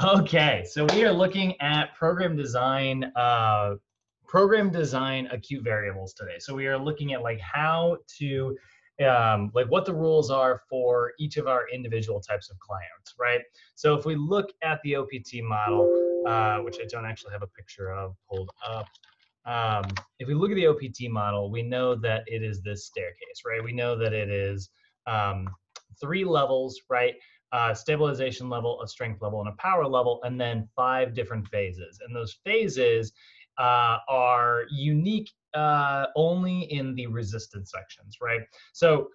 Okay, so we are looking at program design acute variables today. So we are looking at like how to like what the rules are for each of our individual types of clients, right? So if we look at the OPT model, which I don't actually have a picture of pulled up. If we look at the OPT model, we know that it is this staircase, right? We know that it is 3 levels, right? Stabilization level, a strength level, and a power level, and then 5 different phases. And those phases are unique only in the resistance sections, right? So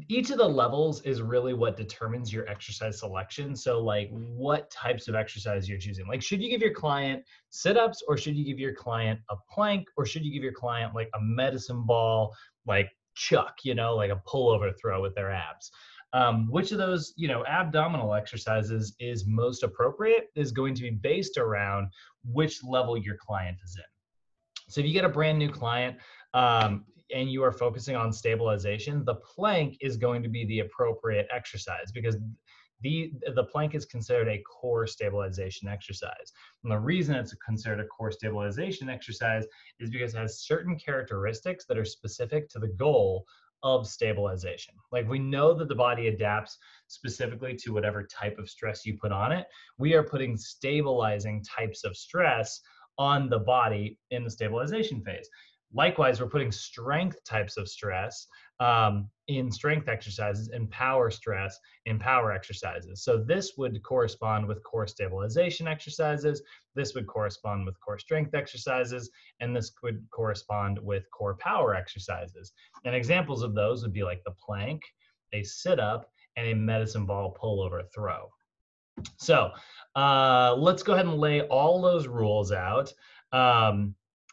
each of the levels is really what determines your exercise selection. So like what types of exercise you're choosing. Like, should you give your client sit-ups, or should you give your client a plank, or should you give your client like a medicine ball, like chuck, like a pullover throw with their abs? Which of those, abdominal exercises is most appropriate is going to be based around which level your client is in. So if you get a brand new client and you are focusing on stabilization, the plank is going to be the appropriate exercise because the plank is considered a core stabilization exercise. And the reason it's considered a core stabilization exercise is because it has certain characteristics that are specific to the goal of stabilization. Like, we know that the body adapts specifically to whatever type of stress you put on it. We are putting stabilizing types of stress on the body in the stabilization phase. Likewise, we're putting strength types of stress in strength exercises and power stress in power exercises. So this would correspond with core stabilization exercises, this would correspond with core strength exercises, and this would correspond with core power exercises. And examples of those would be like the plank, a sit-up, and a medicine ball pullover throw. So let's go ahead and lay all those rules out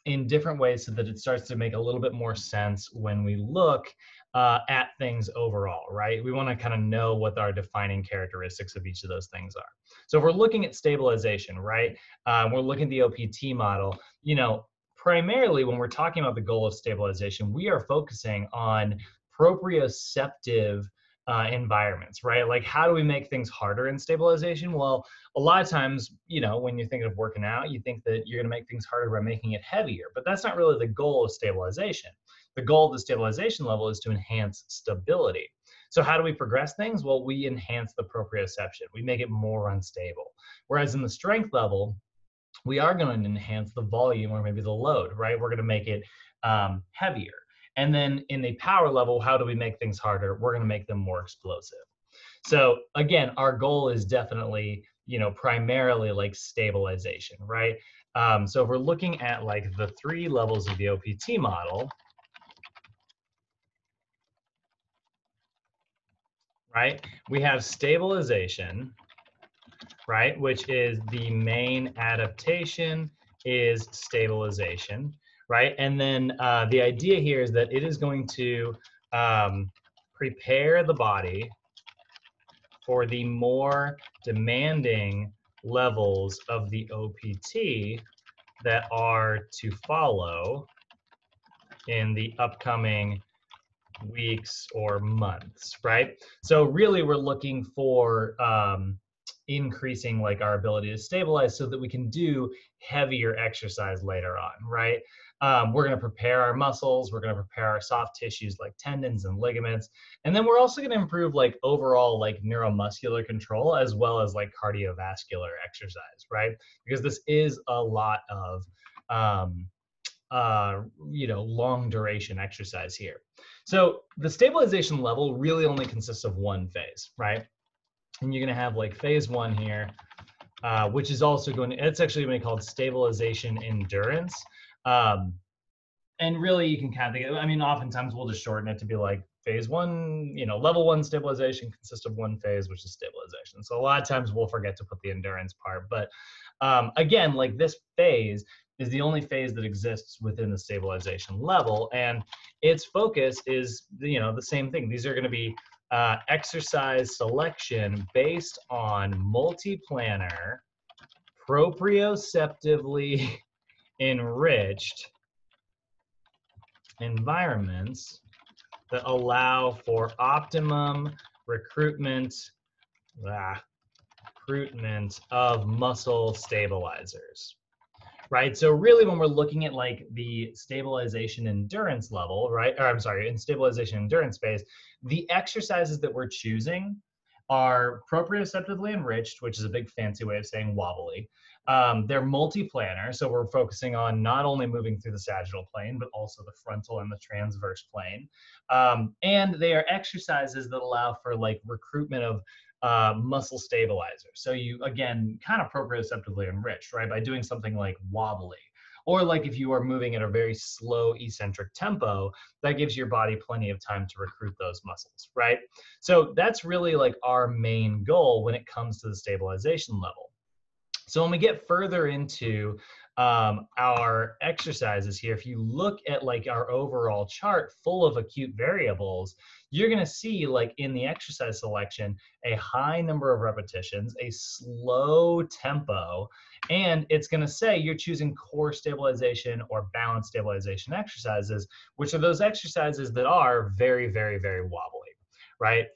in different ways so that it starts to make a little bit more sense when we look at things overall, right? We want to kind of know what our defining characteristics of each of those things are. So if we're looking at stabilization, right, we're looking at the OPT model, primarily when we're talking about the goal of stabilization, we are focusing on proprioceptive environments, right? Like, how do we make things harder in stabilization? Well, a lot of times, when you're thinking of working out, you think that you're going to make things harder by making it heavier, but that's not really the goal of stabilization. The goal of the stabilization level is to enhance stability. So how do we progress things? Well, we enhance the proprioception. We make it more unstable. Whereas in the strength level, we are going to enhance the volume or maybe the load, right? We're going to make it heavier. And then in the power level, how do we make things harder? We're going to make them more explosive. So again, our goal is definitely, primarily like stabilization, right? So if we're looking at like the 3 levels of the OPT model, right? We have stabilization, right? Which is the main adaptation is stabilization, right? And then the idea here is that it is going to prepare the body for the more demanding levels of the OPT that are to follow in the upcoming weeks or months, right? So really we're looking for increasing like our ability to stabilize so that we can do heavier exercise later on, right? We're going to prepare our muscles, we're going to prepare our soft tissues like tendons and ligaments, and then we're also going to improve like overall like neuromuscular control as well as like cardiovascular exercise, right? Because this is a lot of long duration exercise here. So the stabilization level really only consists of one phase, right? And you're going to have like phase 1 here, which is also it's actually going to be called stabilization endurance. And really you can kind of think of, oftentimes we'll just shorten it to be like phase 1, level 1 stabilization consists of one phase, which is stabilization. So a lot of times we'll forget to put the endurance part. But again, like this phase is the only phase that exists within the stabilization level. And its focus is, the same thing. These are going to be exercise selection based on multiplanar, proprioceptively enriched environments that allow for optimum recruitment recruitment of muscle stabilizers. Right, so really when we're looking at like the stabilization endurance level, right, or I'm sorry, in stabilization endurance phase, the exercises that we're choosing are proprioceptively enriched, which is a big fancy way of saying wobbly. They're multi-planar, so we're focusing on not only moving through the sagittal plane, but also the frontal and the transverse plane. And they are exercises that allow for like recruitment of muscle stabilizers. So you, again, kind of proprioceptively enriched, right, by doing something like wobbly. Or like if you are moving at a very slow eccentric tempo, that gives your body plenty of time to recruit those muscles, right? So that's really like our main goal when it comes to the stabilization level. So when we get further into our exercises here, if you look at like our overall chart full of acute variables, you're going to see like in the exercise selection, a high number of repetitions, a slow tempo, and it's going to say you're choosing core stabilization or balance stabilization exercises, which are those exercises that are very, very, very wobbly, right?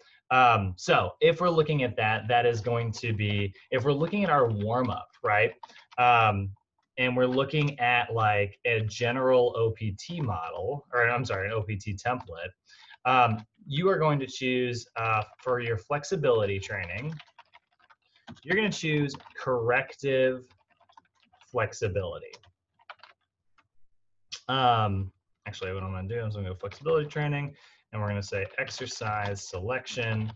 So if we're looking at that, that is going to be, if we're looking at our warm-up, right? And we're looking at like a general OPT model, or I'm sorry, an OPT template, you are going to choose for your flexibility training, you're going to choose corrective flexibility. Actually, what I'm going to do is I'm going to go flexibility training, and we're going to say exercise selection.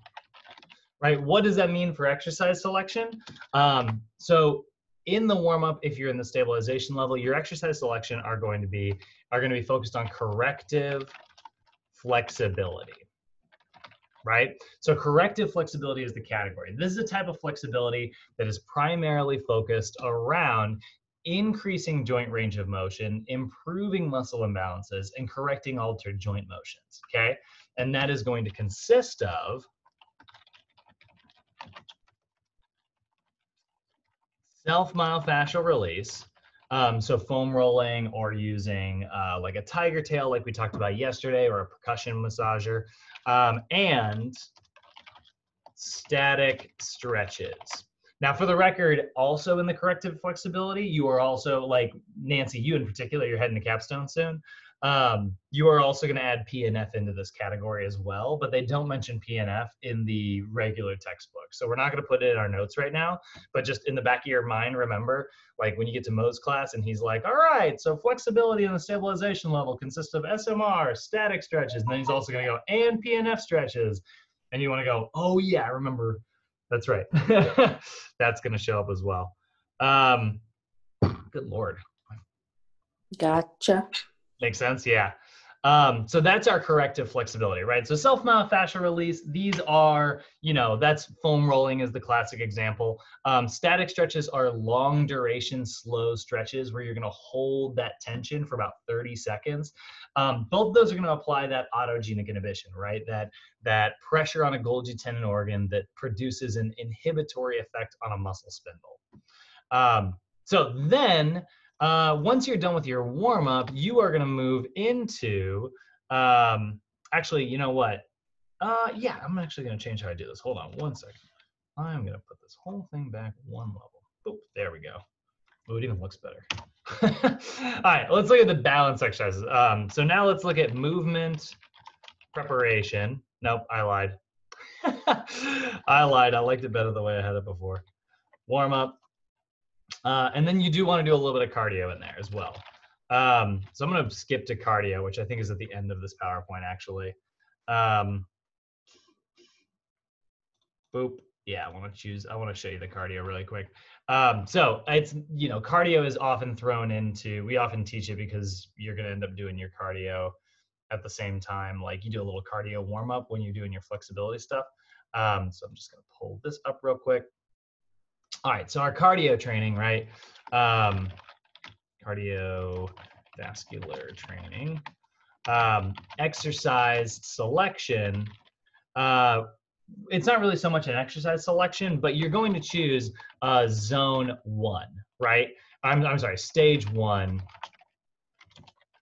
Right, what does that mean for exercise selection? So in the warm-up, if you're in the stabilization level, your exercise selection are going to be focused on corrective flexibility, right? So corrective flexibility is the category. This is a type of flexibility that is primarily focused around increasing joint range of motion, improving muscle imbalances, and correcting altered joint motions, okay? And that is going to consist of self-myofascial release, so foam rolling or using like a tiger tail like we talked about yesterday, or a percussion massager, and static stretches. Now, for the record, also in the corrective flexibility, you are also, like Nancy, you in particular, you're heading to capstone soon. You are also going to add PNF into this category as well, but they don't mention PNF in the regular textbook. So we're not going to put it in our notes right now, but just in the back of your mind, remember, like when you get to Mo's class and he's like, all right, so flexibility in the stabilization level consists of SMR, static stretches, and then he's also going to go, and PNF stretches. And you want to go, oh yeah, I remember. That's right. That's going to show up as well. Good Lord. Gotcha. Makes sense? Yeah. So that's our corrective flexibility, right? So self-myofascial release, these are, you know, that's foam rolling is the classic example. Static stretches are long duration, slow stretches where you're going to hold that tension for about 30 seconds. Both of those are going to apply that autogenic inhibition, right? That pressure on a Golgi tendon organ that produces an inhibitory effect on a muscle spindle. So then, once you're done with your warm-up, you are going to move into, actually, you know what? Yeah, I'm actually going to change how I do this. Hold on one second. I'm going to put this whole thing back one level. Boop, there we go. Oh, it even looks better. All right, let's look at the balance exercises. So now let's look at movement preparation. Nope, I lied. I lied. I liked it better the way I had it before. Warm-up. And then you do want to do a little bit of cardio in there as well. So I'm going to skip to cardio, which I think is at the end of this PowerPoint, actually. Boop. Yeah, I want to show you the cardio really quick. So it's, you know, cardio is often thrown into, we often teach it because you're going to end up doing your cardio at the same time. Like you do a little cardio warm up when you're doing your flexibility stuff. So I'm just going to pull this up real quick. All right, so our cardio training, right? Cardiovascular training, exercise selection. It's not really so much an exercise selection, but you're going to choose zone 1, right? I'm sorry, stage 1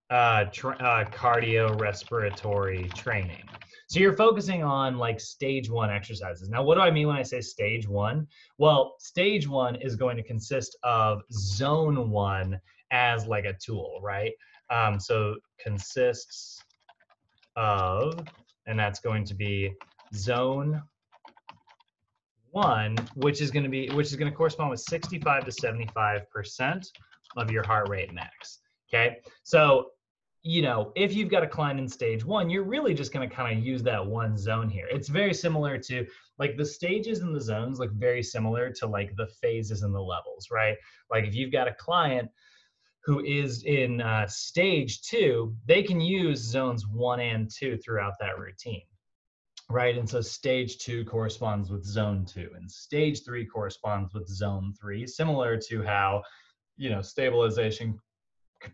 cardiorespiratory training. So you're focusing on like stage 1 exercises. Now, what do I mean when I say stage 1? Well, stage 1 is going to consist of zone 1 as like a tool, right? So consists of, and that's going to be zone 1, which is going to correspond with 65 to 75% of your heart rate max. Okay, so if you've got a client in stage 1, you're really just going to kind of use that one zone here. It's very similar to like the stages and the zones look very similar to like the phases and the levels, right? Like if you've got a client who is in stage 2, they can use zones 1 and 2 throughout that routine. Right, and so stage 2 corresponds with zone 2, and stage 3 corresponds with zone 3, similar to how, stabilization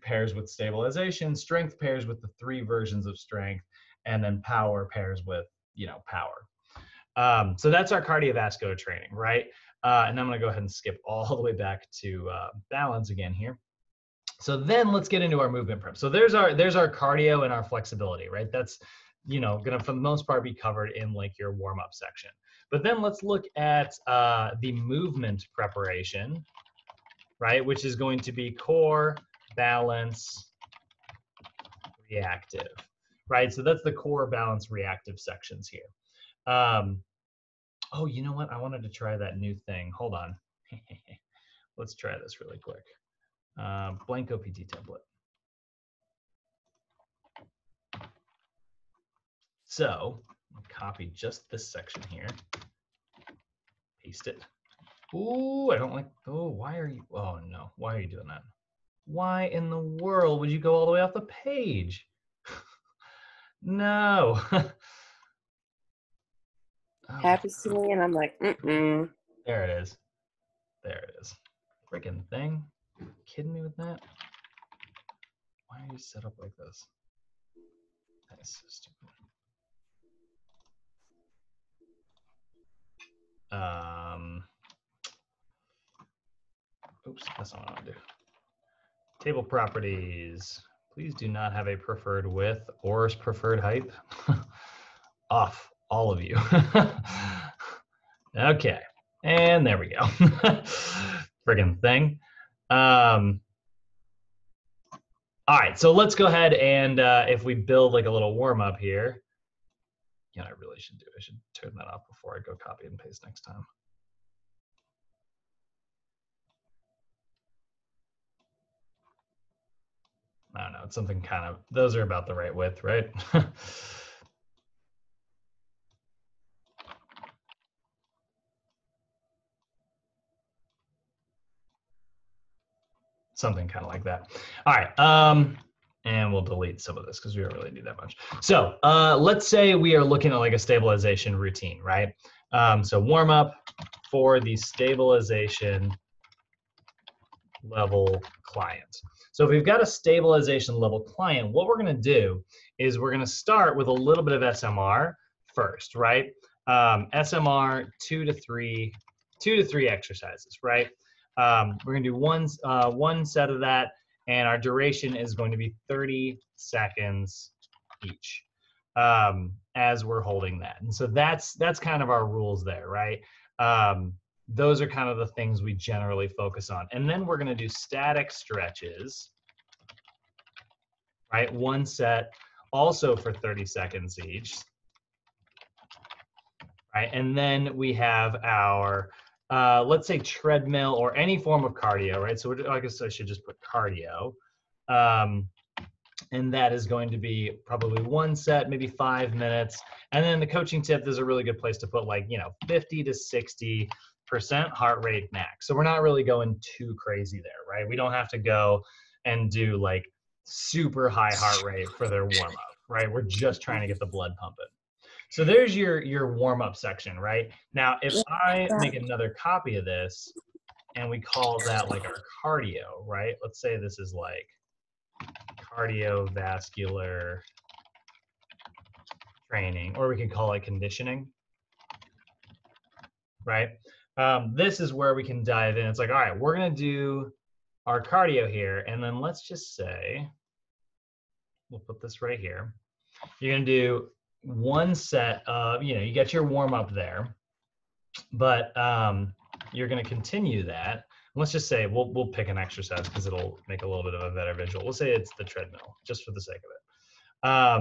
pairs with stabilization, strength pairs with the 3 versions of strength, and then power pairs with, power. So that's our cardiovascular training, right? And I'm going to go ahead and skip all the way back to balance again here. So then let's get into our movement prep. So there's our cardio and our flexibility, right? That's gonna for the most part be covered in like your warm-up section. But then let's look at the movement preparation, right? Which is going to be core, balance, reactive, right? So that's the core, balance, reactive sections here. Oh, you know what? I wanted to try that new thing. Hold on. Let's try this really quick. Blank OPT template. So I'll copy just this section here, paste it. Ooh, I don't like, oh, why are you, oh no, why are you doing that? Why in the world would you go all the way off the page? No. Happens to me and I'm like, mm-mm. There it is. There it is. Freaking thing. Are you kidding me with that? Why are you set up like this? That is so stupid. Oops, that's not what I want to do. Table properties. Please do not have a preferred width or preferred height. Off, all of you. Okay, and there we go. Friggin' thing. All right, so let's go ahead and if we build like a little warm up here, I really should I should turn that off before I go copy and paste next time. I don't know, it's something kind of, those are about the right width, right? Something kind of like that. All right, and we'll delete some of this because we don't really need that much. So let's say we are looking at like a stabilization routine, right? So warm up for the stabilization level client. So if we've got a stabilization level client, what we're going to do is we're going to start with a little bit of SMR first, right? SMR 2 to 3 exercises, right? We're going to do one set of that, and our duration is going to be 30 seconds each as we're holding that. And so that's kind of our rules there, right? Those are kind of the things we generally focus on. And then we're going to do static stretches, right? One set also for 30 seconds each, right? And then we have our, let's say treadmill or any form of cardio, right? So I guess I should just put cardio. And that is going to be probably one set, maybe 5 minutes. And then the coaching tip is a really good place to put like, 50 to 60% heart rate max. So we're not really going too crazy there, right? We don't have to go and do like super high heart rate for their warm up, right? We're just trying to get the blood pumping. So there's your warm up section, right? Now, if I make another copy of this and we call that like our cardio, right? Let's say this is like cardiovascular training, or we could call it conditioning, right? This is where we can dive in. It's like, all right, we're going to do our cardio here. And then let's just say, we'll put this right here. You're going to do one set of, you get your warm up there, but you're going to continue that. Let's just say we'll pick an exercise because it'll make a little bit of a better visual. We'll say it's the treadmill, just for the sake of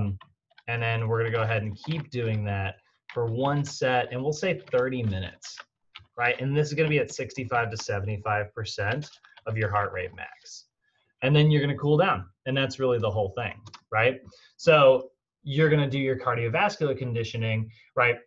it. And then we're going to go ahead and keep doing that for one set, and we'll say 30 minutes, right? And this is going to be at 65 to 75% of your heart rate max. And then you're going to cool down, and that's really the whole thing, right? So you're going to do your cardiovascular conditioning, right,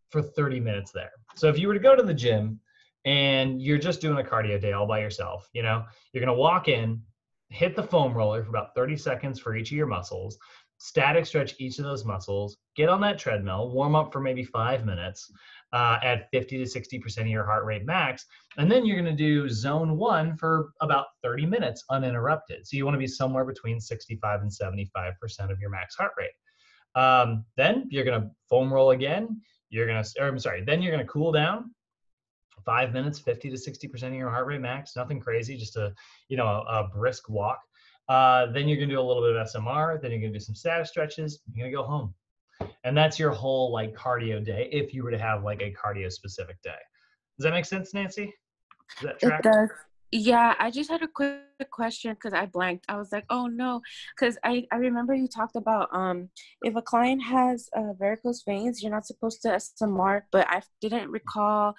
for 30 minutes there. So if you were to go to the gym and you're just doing a cardio day all by yourself, you're going to walk in, hit the foam roller for about 30 seconds for each of your muscles, static stretch each of those muscles, get on that treadmill, warm up for maybe 5 minutes at 50 to 60% of your heart rate max. And then you're going to do zone 1 for about 30 minutes uninterrupted. So you want to be somewhere between 65 and 75% of your max heart rate. Then you're going to foam roll again. Then you're going to cool down 5 minutes, 50 to 60% of your heart rate max, nothing crazy, just a brisk walk. Then you're going to do a little bit of SMR. Then you're going to do some static stretches. You're going to go home. And that's your whole like cardio day, if you were to have like a cardio specific day. Does that make sense, Nancy? Does that track? It does. Yeah, I just had a quick question because I blanked. I was like, oh no, because I remember you talked about if a client has varicose veins, you're not supposed to SMR, but I didn't recall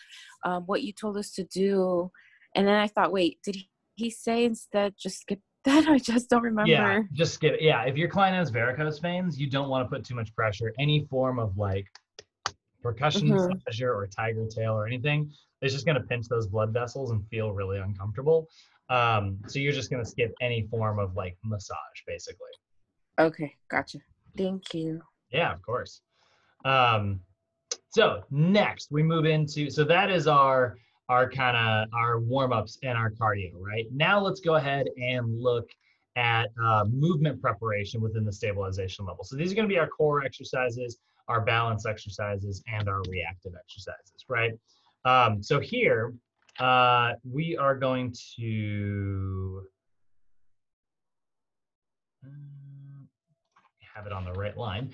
what you told us to do. And then I thought, wait, did he say instead just skip that? I just don't remember. Yeah, just skip it. Yeah, if your client has varicose veins, you don't want to put too much pressure. Any form of like percussion massager or tiger tail or anything, it's just going to pinch those blood vessels and feel really uncomfortable. So you're just going to skip any form of like massage, basically. Okay, gotcha. Thank you. Yeah, of course. So next we move into, so that is our warm-ups and our cardio, right? Now let's go ahead and look at movement preparation within the stabilization level. So these are going to be our core exercises, our balance exercises, and our reactive exercises, right? So here, we are going to have it on the right line.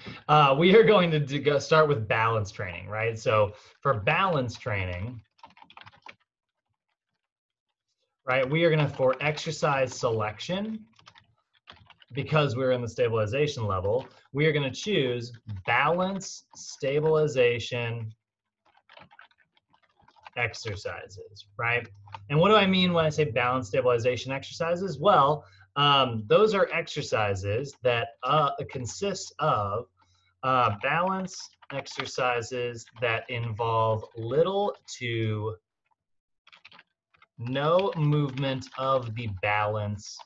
We are going to start with balance training, right? So for balance training, right, we are going to, for exercise selection, because we're in the stabilization level, we are going to choose balance stabilization exercises, right? And what do I mean when I say balance stabilization exercises? Well, those are exercises that consist of balance exercises that involve little to no movement of the balance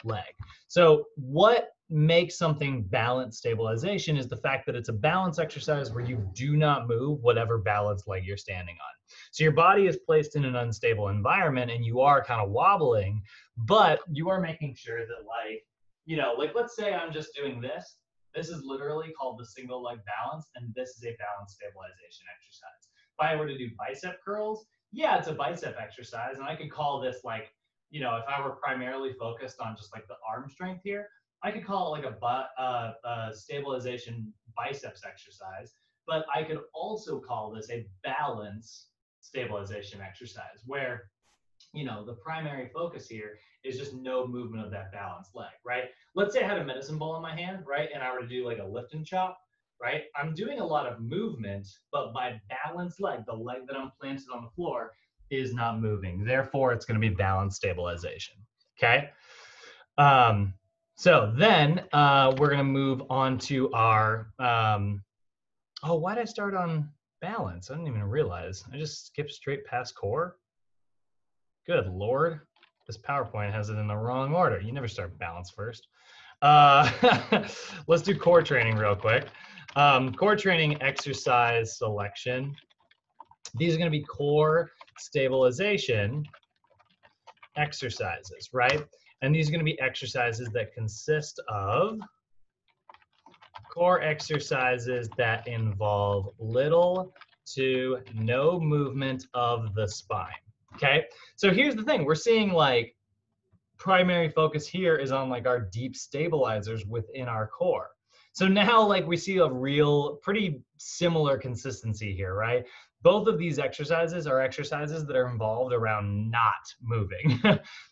leg. So what makes something balance stabilization is the fact that it's a balance exercise where you do not move whatever balance leg you're standing on. So your body is placed in an unstable environment and you are kind of wobbling, but you are making sure that like let's say I'm just doing this. This is literally called the single leg balance, and this is a balance stabilization exercise. If I were to do bicep curls, yeah, it's a bicep exercise, and I could call this like, if I were primarily focused on just like the arm strength here, I could call it like a stabilization biceps exercise, but I could also call this a balance stabilization exercise where, the primary focus here is just no movement of that balanced leg, right? Let's say I had a medicine ball in my hand, right? And I were to do like a lift and chop, right? I'm doing a lot of movement, but my balanced leg, the leg that I'm planted on the floor, is not moving. Therefore, it's going to be balance stabilization, okay? So then we're going to move on to our, why did I start on balance? I didn't even realize. I just skipped straight past core. Good Lord. This PowerPoint has it in the wrong order. You never start balance first. Let's do core training real quick. Core training exercise selection. These are going to be core stabilization exercises, right? And these are going to be exercises that consist of core exercises that involve little to no movement of the spine, okay? So here's the thing. We're seeing like primary focus here is on like our deep stabilizers within our core. So now like we see a real pretty similar consistency here, right? Both of these exercises are exercises that are involved around not moving.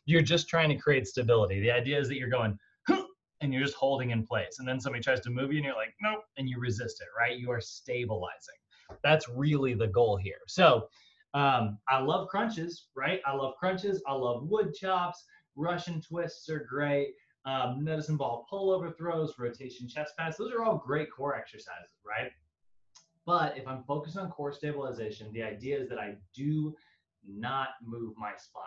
You're just trying to create stability. The idea is that you're going and you're just holding in place. And then somebody tries to move you and you're like, nope, and you resist it, right? You are stabilizing. That's really the goal here. So I love crunches, right? I love crunches. I love wood chops. Russian twists are great. Medicine ball pullover throws, rotation chest pass. Those are all great core exercises, right? But if I'm focused on core stabilization, the idea is that I do not move my spine.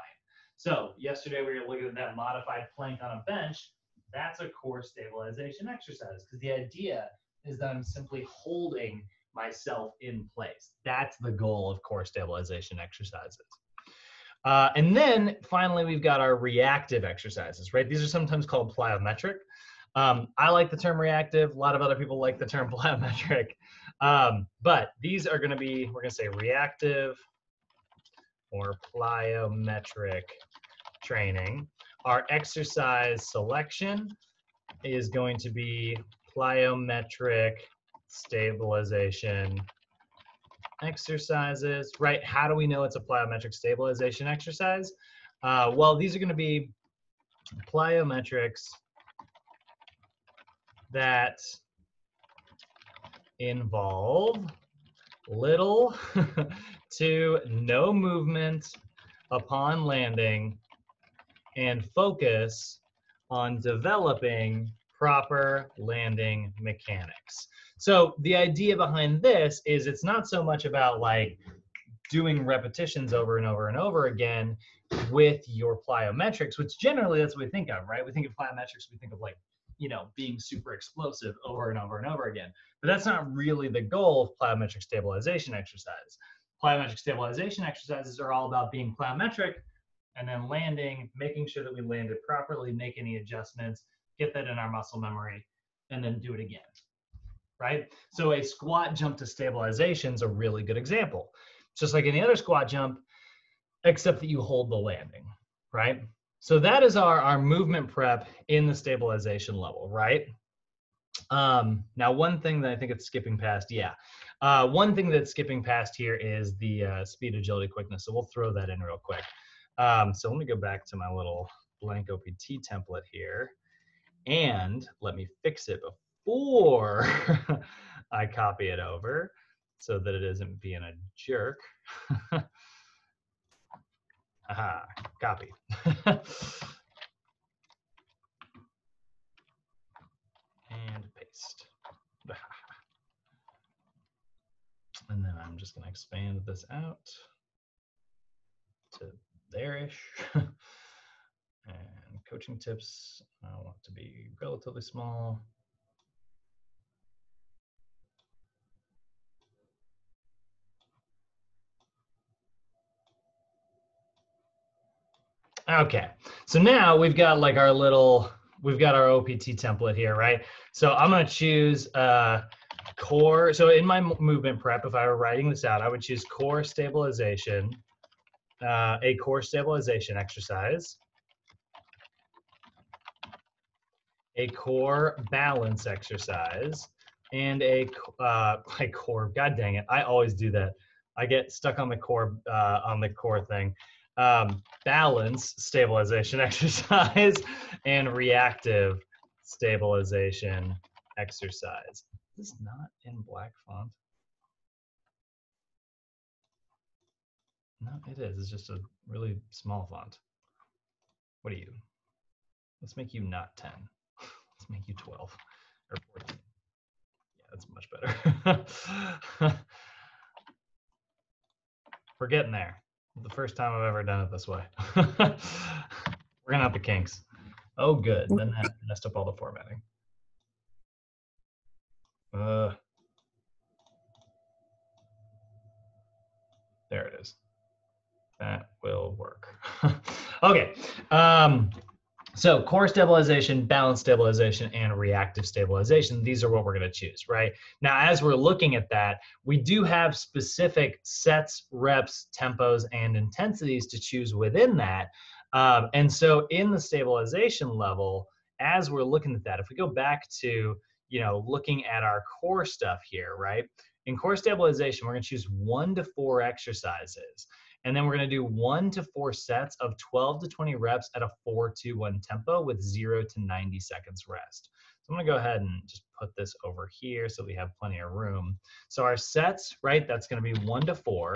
So yesterday we were looking at that modified plank on a bench. That's a core stabilization exercise because the idea is that I'm simply holding myself in place. That's the goal of core stabilization exercises. And then finally, we've got our reactive exercises, right? These are sometimes called plyometric. I like the term reactive. A lot of other people like the term plyometric. But these are going to be, we're going to say reactive or plyometric training. Our exercise selection is going to be plyometric stabilization exercises, right? How do we know it's a plyometric stabilization exercise? Well, these are going to be plyometrics that involve little to no movement upon landing and focus on developing proper landing mechanics. So the idea behind this is it's not so much about like doing repetitions over and over and over again with your plyometrics, which generally that's what we think of, right? We think of plyometrics, we think of like, you know, being super explosive over and over and over again. But that's not really the goal of plyometric stabilization exercise. Plyometric stabilization exercises are all about being plyometric and then landing, making sure that we landed properly, make any adjustments, get that in our muscle memory, and then do it again, right? So a squat jump to stabilization is a really good example. Just like any other squat jump, except that you hold the landing, right? So that is our movement prep in the stabilization level, right? Now, one thing that I think it's skipping past, one thing that's skipping past here is the speed, agility, quickness. So we'll throw that in real quick. So let me go back to my little blank OPT template here, and let me fix it before I copy it over so that it isn't being a jerk. Aha, copy. And paste. And then I'm just going to expand this out to there-ish. And coaching tips, I want to be relatively small. Okay, so now we've got like our little, we've got our OPT template here, right? So I'm going to choose core. So in my movement prep, if I were writing this out, I would choose core stabilization, a core stabilization exercise, a core balance exercise, and a core. God dang it! I always do that. I get stuck on the core thing. Balance stabilization exercise and reactive stabilization exercise. Is this not in black font? No, it is. It's just a really small font. What are you? Let's make you not 10. Let's make you 12 or 14. Yeah, that's much better. We're getting there. The first time I've ever done it this way. We're gonna have the kinks. Oh, good. Then that messed up all the formatting. There it is. That will work. Okay. So core stabilization, balance stabilization, and reactive stabilization, these are what we're going to choose, right? Now, as we're looking at that, we do have specific sets, reps, tempos, and intensities to choose within that. And so in the stabilization level, as we're looking at that, if we go back to, looking at our core stuff here, right? In core stabilization, we're going to choose 1 to 4 exercises. And then we're going to do 1 to 4 sets of 12 to 20 reps at a 4-2-1 tempo with 0 to 90 seconds rest. So I'm going to go ahead and just put this over here so we have plenty of room. So our sets, right, that's going to be 1 to 4.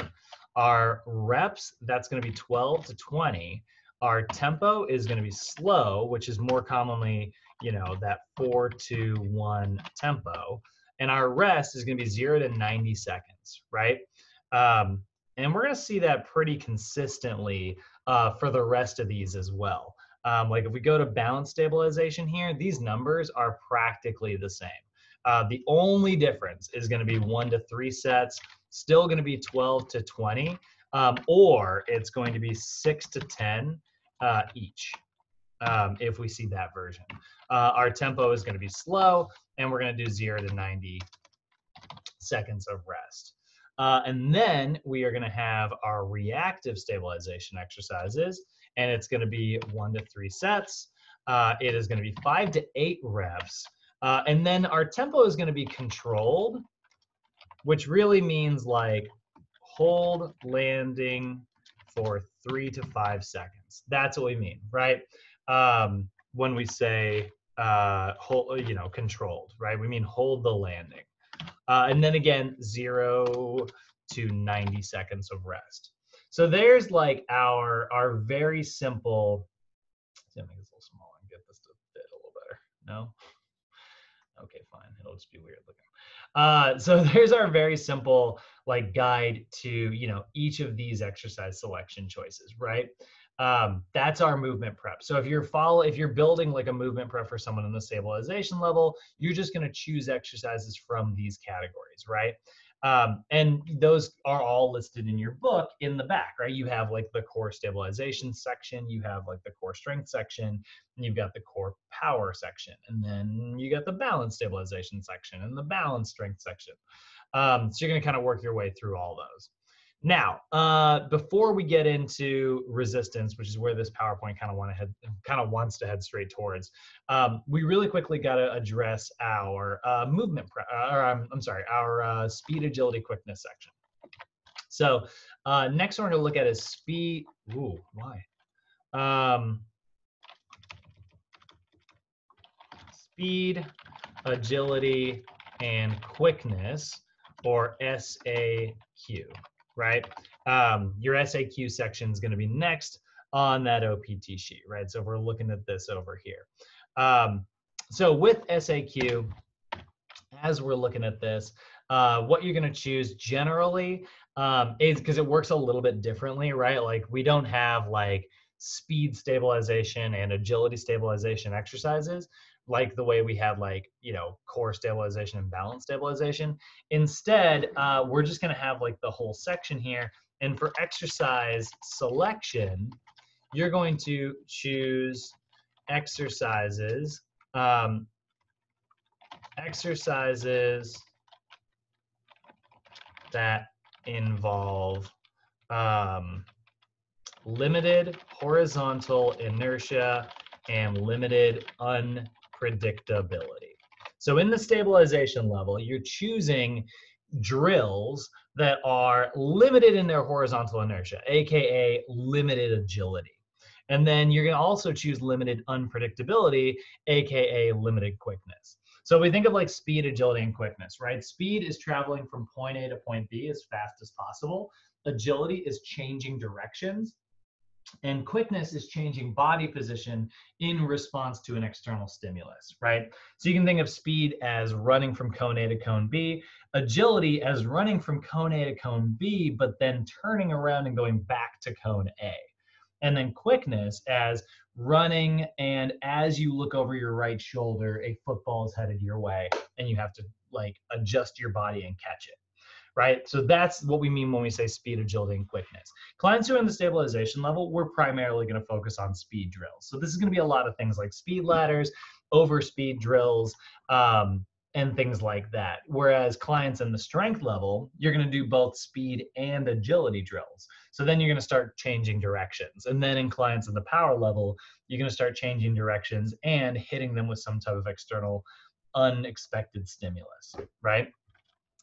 Our reps, that's going to be 12 to 20. Our tempo is going to be slow, which is more commonly, that 4-2-1 tempo. And our rest is going to be 0 to 90 seconds, right? And we're going to see that pretty consistently for the rest of these as well. Like if we go to balance stabilization here, these numbers are practically the same. The only difference is going to be 1 to 3 sets, still going to be 12 to 20, or it's going to be 6 to 10 each. If we see that version. Our tempo is going to be slow, and we're going to do 0 to 90 seconds of rest. And then we are going to have our reactive stabilization exercises, and it's going to be 1 to 3 sets. It is going to be 5 to 8 reps. And then our tempo is going to be controlled, which really means like hold landing for 3 to 5 seconds. That's what we mean, right? When we say hold, controlled, right? We mean hold the landing. And then again, 0 to 90 seconds of rest. So there's like our very simple, let's make this a little smaller and get this to fit a little better. No? Okay, fine. It'll just be weird looking. So there's our very simple like guide to, each of these exercise selection choices, right? That's our movement prep. So if you're building like a movement prep for someone in the stabilization level, you're just going to choose exercises from these categories, right? And those are all listed in your book in the back, right? You have like the core stabilization section, you have like the core strength section, and you've got the core power section, and then you got the balance stabilization section and the balance strength section. So you're going to kind of work your way through all those. Now, before we get into resistance, which is where this PowerPoint kind of wants to head straight towards, we really quickly got to address our our speed, agility, quickness section. So next one we're going to look at is speed. Ooh, why? Speed, agility, and quickness, or SAQ. Right? Your SAQ section is going to be next on that OPT sheet, right? So we're looking at this over here. So with SAQ, as we're looking at this, what you're going to choose generally is, because it works a little bit differently, right? Like we don't have like speed stabilization and agility stabilization exercises like the way we had like, core stabilization and balance stabilization. Instead, we're just going to have like the whole section here. And for exercise selection, you're going to choose exercises, that involve limited horizontal inertia and limited unpredictability. So in the stabilization level, you're choosing drills that are limited in their horizontal inertia, aka limited agility. And then you're going to also choose limited unpredictability, aka limited quickness. So we think of like speed, agility, and quickness, right? Speed is traveling from point A to point B as fast as possible. Agility is changing directions. And quickness is changing body position in response to an external stimulus, right? So you can think of speed as running from cone A to cone B, agility as running from cone A to cone B, but then turning around and going back to cone A. And then quickness as running, and as you look over your right shoulder, a football is headed your way, and you have to like adjust your body and catch it. Right? So that's what we mean when we say speed, agility, and quickness. Clients who are in the stabilization level, we're primarily going to focus on speed drills. So this is going to be a lot of things like speed ladders, overspeed drills, and things like that. Whereas clients in the strength level, you're going to do both speed and agility drills. So then you're going to start changing directions. And then in clients in the power level, you're going to start changing directions and hitting them with some type of external unexpected stimulus, right?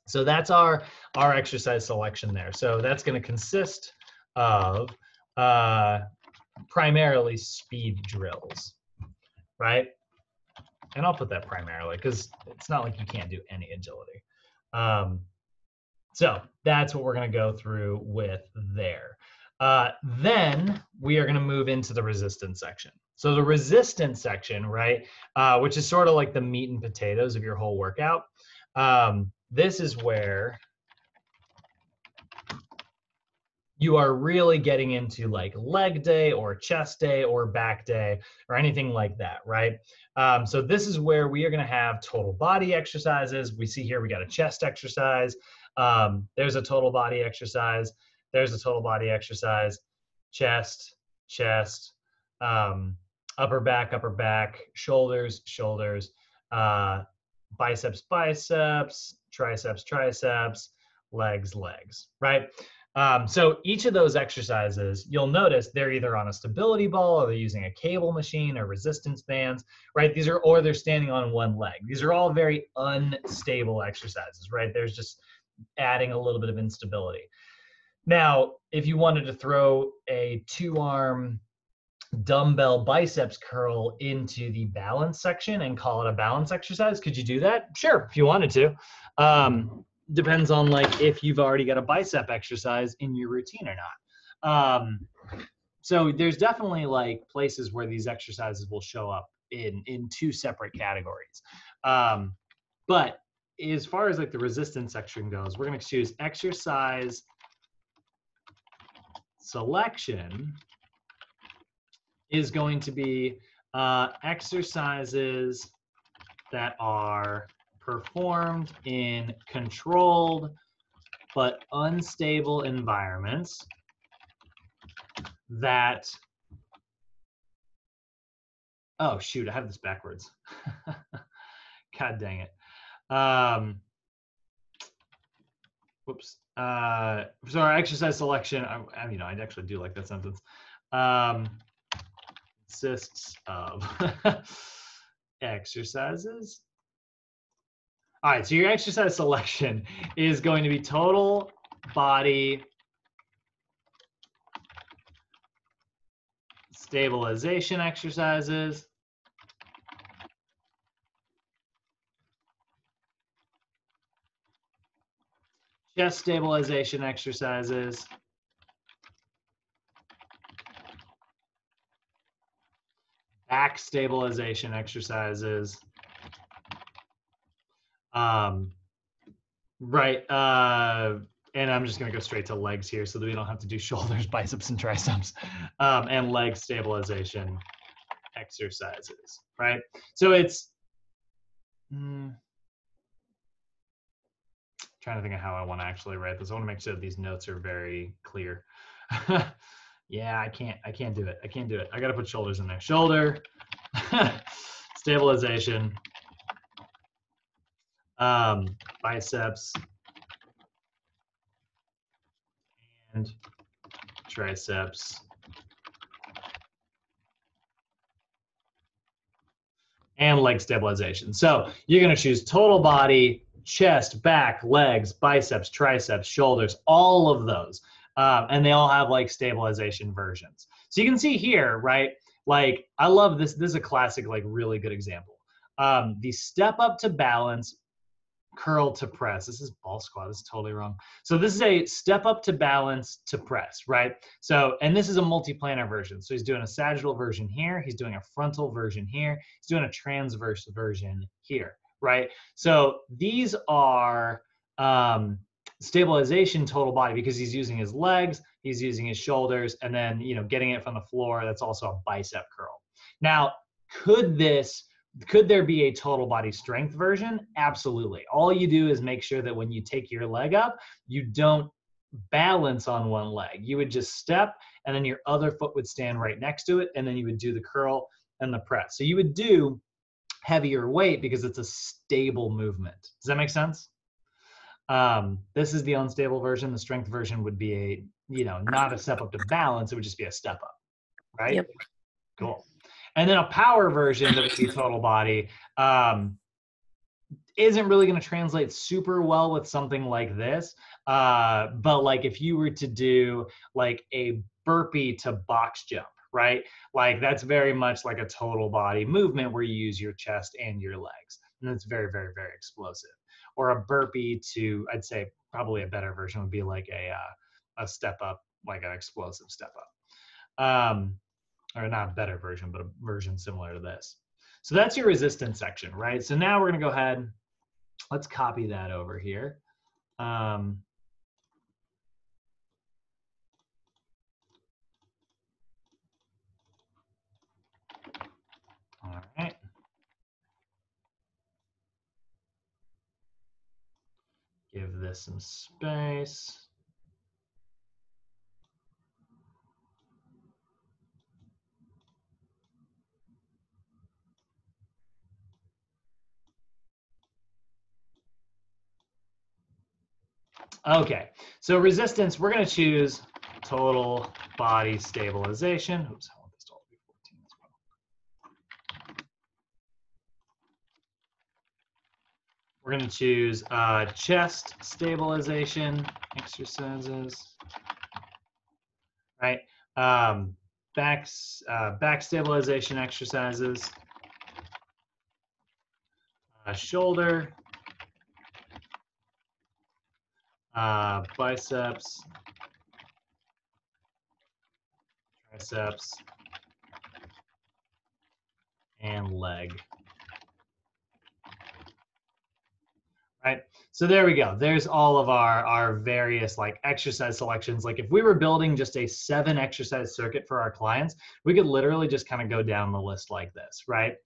So that's our exercise selection there. So that's going to consist of primarily speed drills, right? And I'll put that primarily because it's not like you can't do any agility. So that's what we're going to go through with there. Then we are going to move into the resistance section. So the resistance section, right, which is sort of like the meat and potatoes of your whole workout. This is where you are really getting into like leg day or chest day or back day or anything like that, right? So this is where we are going to have total body exercises. We see here we got a chest exercise. There's a total body exercise. There's a total body exercise. Chest, chest, upper back, shoulders, shoulders, biceps, biceps, triceps, triceps, legs, legs, right? So each of those exercises, you'll notice they're either on a stability ball or they're using a cable machine or resistance bands, right? These are, or they're standing on one leg. These are all very unstable exercises, right? There's just adding a little bit of instability. Now, if you wanted to throw a 2-arm dumbbell biceps curl into the balance section and call it a balance exercise, could you do that? Sure, if you wanted to. Depends on like if you've already got a bicep exercise in your routine or not. So there's definitely like places where these exercises will show up in 2 separate categories. But as far as like the resistance section goes, we're going to choose exercise selection is going to be exercises that are performed in controlled but unstable environments that, oh shoot, I have this backwards. God dang it. Whoops. So our exercise selection, I mean, I actually do like that sentence. Consists of exercises. All right, so your exercise selection is going to be total body stabilization exercises, chest stabilization exercises, back stabilization exercises, right, and I'm just going to go straight to legs here so that we don't have to do shoulders, biceps, and triceps, and leg stabilization exercises, right? So it's, trying to think of how I want to actually write this. I want to make sure that these notes are very clear. Yeah, I can't do it. I can't do it. I got to put shoulders in there. Shoulder, stabilization, biceps, and triceps, and leg stabilization. So you're going to choose total body, chest, back, legs, biceps, triceps, shoulders, all of those. And they all have like stabilization versions. So you can see here, right? Like, I love this. This is a classic, like really good example. The step up to balance, curl to press. This is ball squat. This is totally wrong. So this is a step up to balance to press, right? So, and this is a multi-planar version. So he's doing a sagittal version here. He's doing a frontal version here. He's doing a transverse version here, right? So these are stabilization total body because he's using his legs, he's using his shoulders, and then, you know, getting it from the floor. That's also a bicep curl. Now, could there be a total body strength version? Absolutely. All you do is make sure that when you take your leg up, you don't balance on one leg. You would just step, and then your other foot would stand right next to it, and then you would do the curl and the press. So you would do heavier weight because it's a stable movement. Does that make sense? This is the unstable version. The strength version would be a, you know, not a step up to balance. It would just be a step up, right? Yep. Cool. And then a power version that would be total body. isn't really going to translate super well with something like this. But like if you were to do like a burpee to box jump, right? Like that's very much like a total body movement where you use your chest and your legs. And it's very, very, very explosive. Or a burpee to, I'd say probably a better version would be like a step up, like an explosive step up. Or not a better version, but a version similar to this. So that's your resistance section, right? So now we're going to go ahead. Let's copy that over here. All right. Give this some space. Okay, so resistance, we're going to choose total body stabilization. Oops, I want this to all be 14 as well. We're going to choose chest stabilization exercises, right? Back stabilization exercises, shoulder, biceps, triceps, and leg. Right, so there we go. There's all of our various like exercise selections. Like if we were building just a 7 exercise circuit for our clients, we could literally just kind of go down the list like this, right?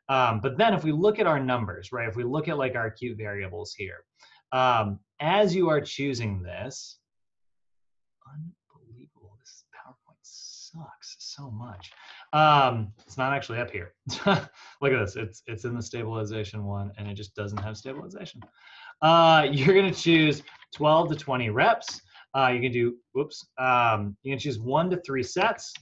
But then if we look at our numbers, right, if we look at like our acute variables here, as you are choosing this, unbelievable, this PowerPoint sucks so much. It's not actually up here. Look at this, it's in the stabilization one and it just doesn't have stabilization. You're gonna choose 12 to 20 reps. You can do, whoops, you can choose 1 to 3 sets,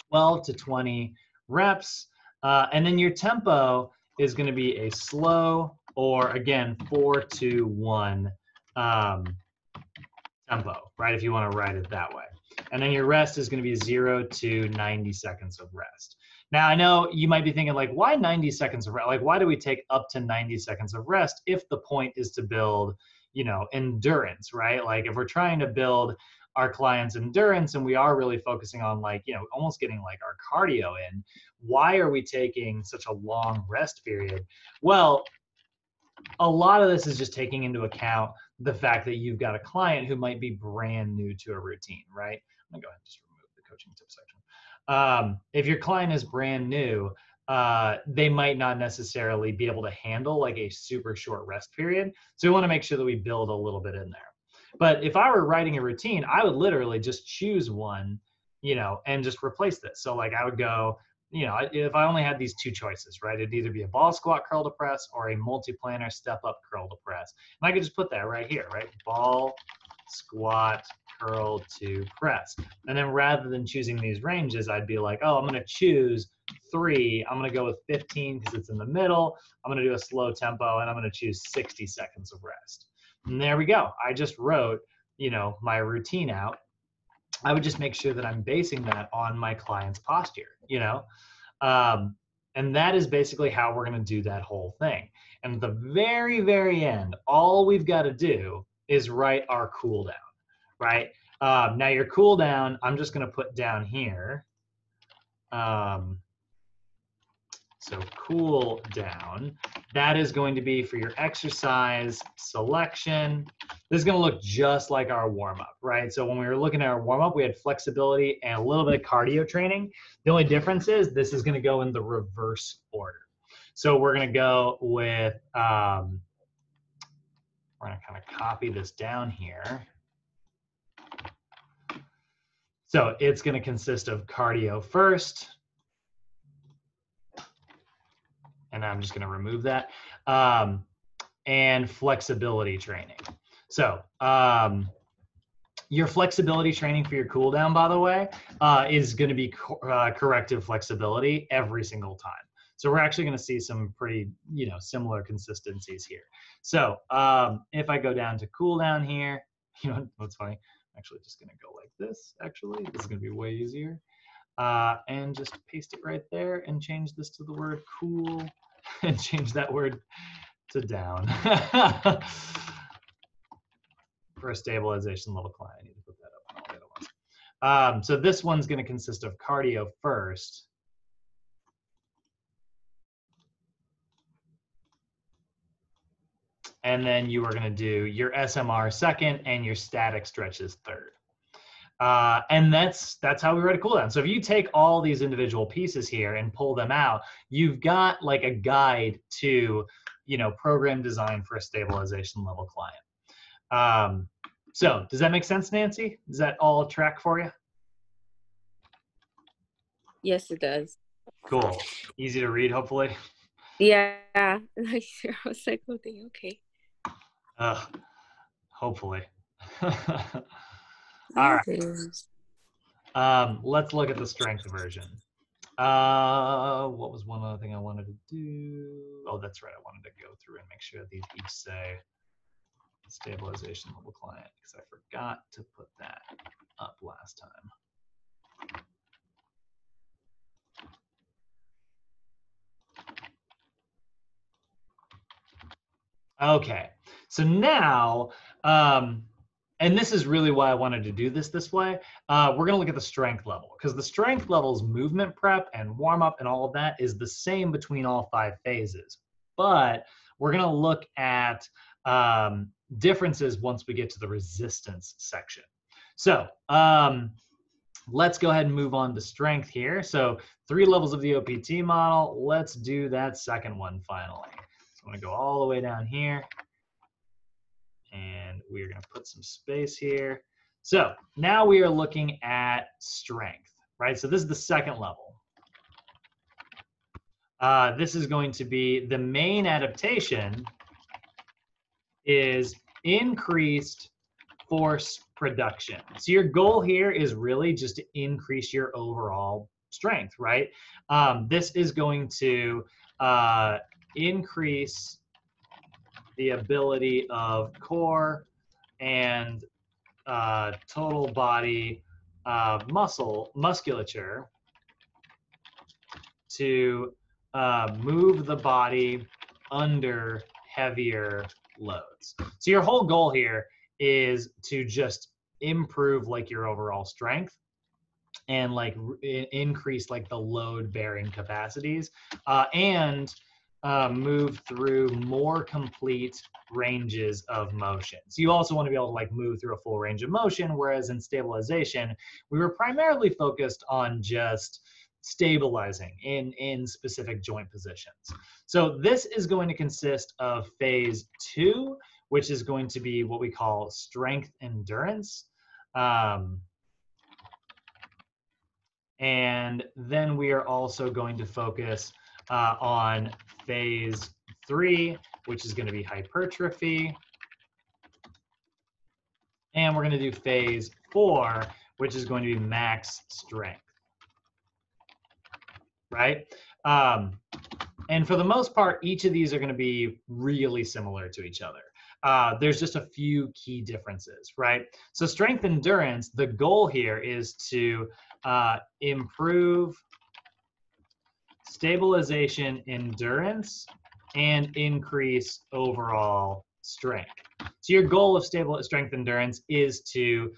12 to 20 reps, and then your tempo is gonna be a slow or again, 4 to 1 tempo, right? If you wanna write it that way. And then your rest is gonna be 0 to 90 seconds of rest. Now, I know you might be thinking like, why 90 seconds of rest? Like, why do we take up to 90 seconds of rest if the point is to build, you know, endurance, right? Like if we're trying to build our clients' endurance and we are really focusing on like, you know, almost getting like our cardio in, why are we taking such a long rest period? Well, a lot of this is just taking into account the fact that you've got a client who might be brand new to a routine, right? I'm gonna go ahead and just remove the coaching tip section. If your client is brand new, they might not necessarily be able to handle like a super short rest period. So we want to make sure that we build a little bit in there. But if I were writing a routine, I would literally just choose one, you know, and just replace this. So like I would go, you know, if I only had these 2 choices, right, it'd either be a ball squat curl to press or a multi-planar step up curl to press. And I could just put that right here, right? Ball, squat, curl to press. And then rather than choosing these ranges, I'd be like, oh, I'm going to choose 3. I'm going to go with 15 because it's in the middle. I'm going to do a slow tempo and I'm going to choose 60 seconds of rest. And there we go. I just wrote, you know, my routine out. I would just make sure that I'm basing that on my client's posture, you know? And that is basically how we're going to do that whole thing. And at the very, very end, all we've got to do is write our cool down, right? Now your cool down, I'm just going to put down here. So cool down, that is going to be for your exercise selection. This is going to look just like our warm-up, right? So when we were looking at our warm-up, we had flexibility and a little bit of cardio training. The only difference is this is going to go in the reverse order. So we're going to go with, we're going to kind of copy this down here. So it's going to consist of cardio first. And I'm just going to remove that, and flexibility training. So your flexibility training for your cool down, by the way, is going to be corrective flexibility every single time. So we're actually going to see some pretty, similar consistencies here. So if I go down to cool down here, what's funny? I'm actually just going to go like this. Actually, this is going to be way easier. And just paste it right there and change this to the word cool and change that word to down. For a stabilization level client, I need to put that up on all the other ones. So this one's going to consist of cardio first. And then you are going to do your SMR second and your static stretches third. And that's how we write a cooldown. So if you take all these individual pieces here and pull them out, you've got like a guide to, program design for a stabilization level client. So does that make sense, Nancy? Does that all track for you? Yes, it does. Cool. Easy to read, hopefully. Yeah. I was like, okay. Hopefully. All right. Let's look at the strength version. What was one other thing I wanted to do? Oh, that's right. I wanted to go through and make sure these each say stabilization level client, because I forgot to put that up last time. Okay, so now, and this is really why I wanted to do this way, we're going to look at the strength level, because the strength level's movement prep and warm-up and all of that is the same between all 5 phases. But we're going to look at differences once we get to the resistance section. So let's go ahead and move on to strength here. So 3 levels of the OPT model. Let's do that second one finally. So I'm going to go all the way down here. And we're going to put some space here. So now we are looking at strength, right? So this is the second level. This is going to be the main adaptation is increased force production. So your goal here is really just to increase your overall strength, right? This is going to increase the ability of core and total body musculature to move the body under heavier loads. So your whole goal here is to just improve like your overall strength and like increase like the load bearing capacities and move through more complete ranges of motion. So you also want to be able to like move through a full range of motion, whereas in stabilization, we were primarily focused on just stabilizing in specific joint positions. So this is going to consist of phase 2, which is going to be what we call strength endurance. And then we are also going to focus on phase 3, which is going to be hypertrophy. And we're going to do phase 4, which is going to be max strength. Right? And for the most part, each of these are going to be really similar to each other. There's just a few key differences, right? So strength endurance, the goal here is to improve stabilization endurance and increase overall strength. So your goal of strength endurance is to,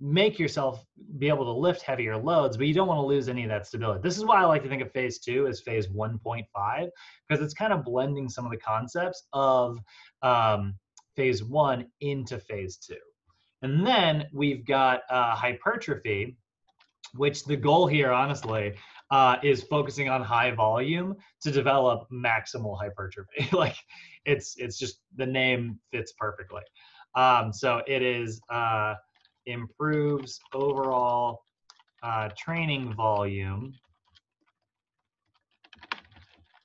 make yourself be able to lift heavier loads, but you don't want to lose any of that stability. This is why I like to think of phase 2 as phase 1.5, because it's kind of blending some of the concepts of phase 1 into phase 2. And then we've got hypertrophy, which the goal here, honestly, is focusing on high volume to develop maximal hypertrophy. Like it's just, the name fits perfectly. So it is improves overall training volume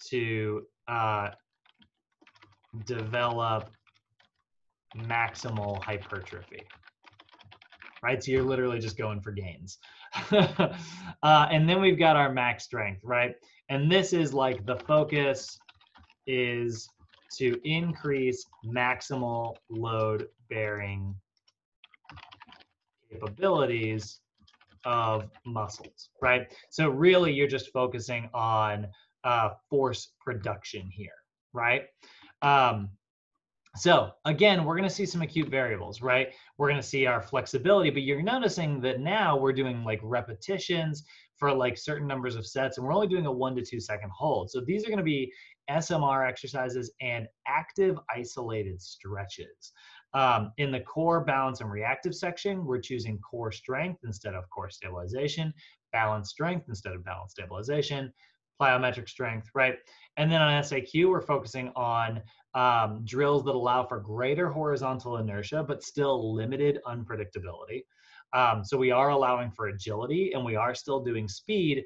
to develop maximal hypertrophy. Right, so you're literally just going for gains. And then we've got our max strength, right? And this is like the focus is to increase maximal load bearing capabilities of muscles, right? So really you're just focusing on force production here, right? So again, we're going to see some acute variables, right? We're going to see our flexibility, but you're noticing that now we're doing like repetitions for like certain numbers of sets, and we're only doing a 1 to 2 second hold. So these are going to be SMR exercises and active isolated stretches. In the core, balance, and reactive section, we're choosing core strength instead of core stabilization, balance strength instead of balance stabilization, plyometric strength, right? And then on SAQ, we're focusing on drills that allow for greater horizontal inertia, but still limited unpredictability. So we are allowing for agility and we are still doing speed,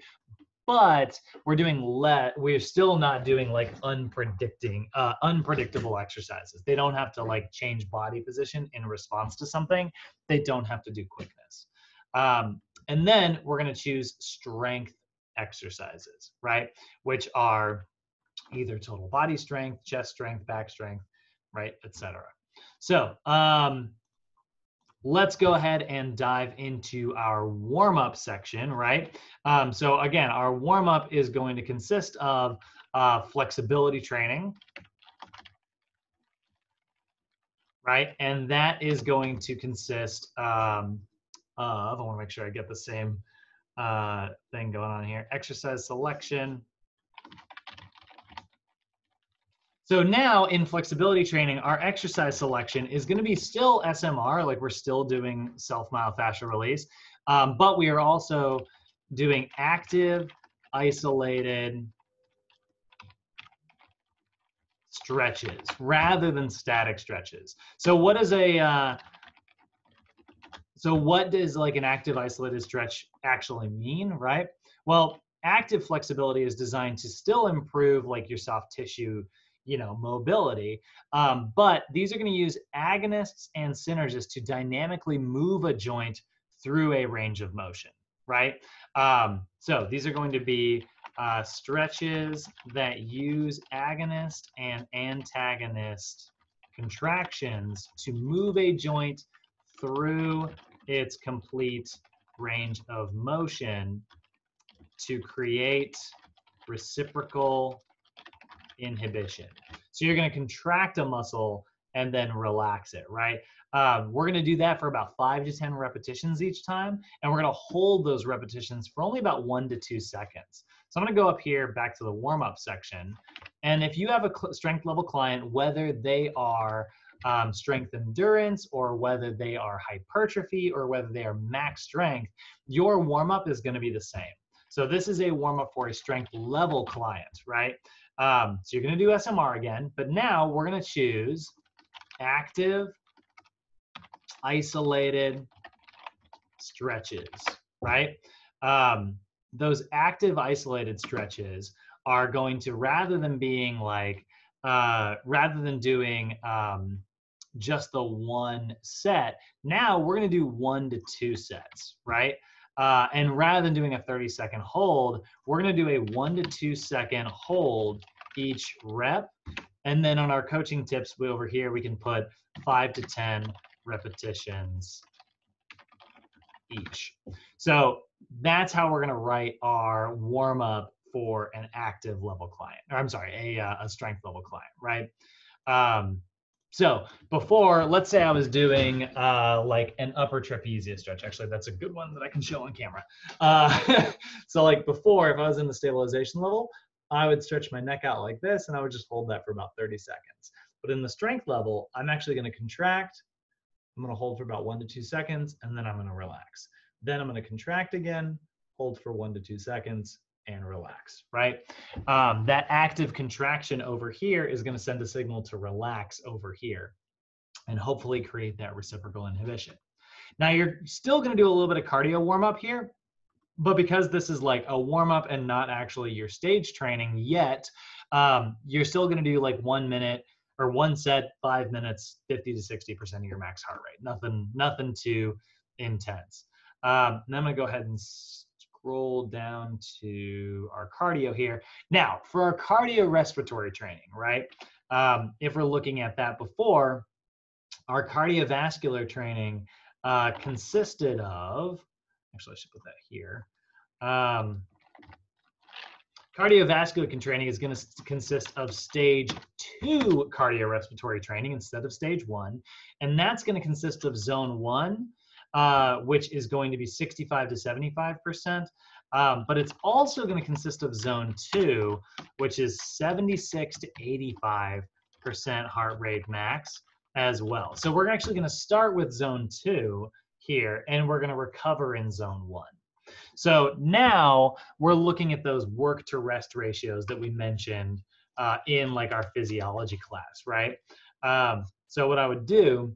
but we're still not doing like unpredictable exercises. They don't have to like change body position in response to something. They don't have to do quickness. And then we're gonna choose strength exercises, right? Which are either total body strength, chest strength, back strength, right, etc. So let's go ahead and dive into our warm-up section, right? So again, our warm-up is going to consist of flexibility training, right? And that is going to consist of, I want to make sure I get the same thing going on here, exercise selection. So now in flexibility training, our exercise selection is going to be still SMR, like we're still doing self-myofascial release, but we are also doing active, isolated stretches rather than static stretches. So what is what does like an active isolated stretch actually mean, right? Well, active flexibility is designed to still improve like your soft tissue, mobility. But these are going to use agonists and synergists to dynamically move a joint through a range of motion, right? So these are going to be stretches that use agonist and antagonist contractions to move a joint through its complete range of motion to create reciprocal inhibition. So you're going to contract a muscle and then relax it, right? We're going to do that for about 5 to 10 repetitions each time, and we're going to hold those repetitions for only about 1 to 2 seconds. So I'm going to go up here back to the warm-up section, and if you have a strength level client, whether they are strength endurance or whether they are hypertrophy or whether they are max strength, your warm-up is going to be the same. So this is a warm-up for a strength level client, right? So you're going to do SMR again, but now we're going to choose active, isolated stretches, right? Those active, isolated stretches are going to, rather than doing just the one set, now we're going to do 1 to 2 sets, right? And rather than doing a 30-second hold, we're going to do a 1 to 2 second hold each rep. And then on our coaching tips over here, we can put 5 to 10 repetitions each. So that's how we're going to write our warm up for an active level client, or I'm sorry, a strength level client, right? So before, let's say I was doing like an upper trapezius stretch. Actually, that's a good one that I can show on camera. So like before, if I was in the stabilization level, I would stretch my neck out like this, and I would just hold that for about 30 seconds. But in the strength level, I'm actually going to contract. I'm going to hold for about 1 to 2 seconds, and then I'm going to relax. Then I'm going to contract again, hold for 1 to 2 seconds, and relax, right? That active contraction over here is going to send a signal to relax over here and hopefully create that reciprocal inhibition. Now you're still going to do a little bit of cardio warm-up here, but because this is like a warm-up and not actually your stage training yet, you're still going to do like 1 minute or one set, 5 minutes, 50 to 60% of your max heart rate. Nothing too intense. And I'm going to go ahead and scroll down to our cardio here. Now, for our cardiorespiratory training, right? If we're looking at that before, our cardiovascular training consisted of, actually I should put that here. Cardiovascular training is going to consist of stage 2 cardiorespiratory training instead of stage 1. And that's going to consist of zone 1, which is going to be 65 to 75%. But it's also going to consist of zone 2, which is 76 to 85% heart rate max as well. So we're actually going to start with zone 2 here, and we're going to recover in zone 1. So now we're looking at those work to rest ratios that we mentioned in like our physiology class, right? So what I would do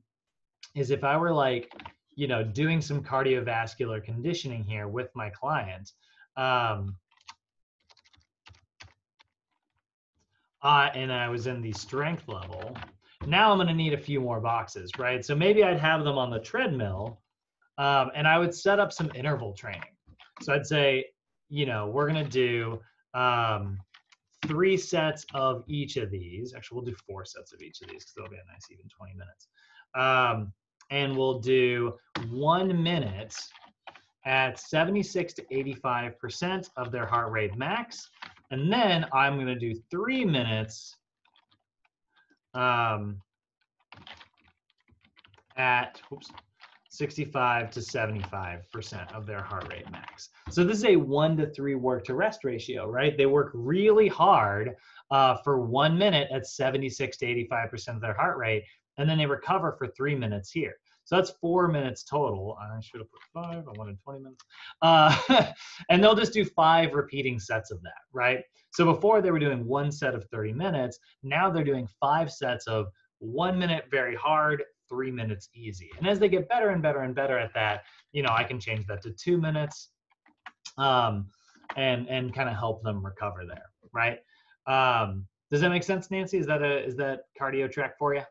is if I were like, you know, doing some cardiovascular conditioning here with my client, and I was in the strength level, now I'm going to need a few more boxes, right? So maybe I'd have them on the treadmill, and I would set up some interval training. So I'd say, you know, we're going to do 3 sets of each of these. Actually, we'll do 4 sets of each of these because it'll be a nice even 20 minutes. And we'll do 1 minute at 76 to 85% of their heart rate max. And then I'm going to do 3 minutes at 65 to 75% of their heart rate max. So this is a 1 to 3 work to rest ratio, right? They work really hard for 1 minute at 76 to 85% of their heart rate, and then they recover for 3 minutes here. So that's 4 minutes total. I should have put 5. I wanted 20 minutes. And they'll just do 5 repeating sets of that, right? So before they were doing 1 set of 30 minutes. Now they're doing 5 sets of 1 minute very hard, 3 minutes easy. And as they get better and better and better at that, you know, I can change that to 2 minutes and kind of help them recover there, right? Does that make sense, Nancy? Is that cardio track for you?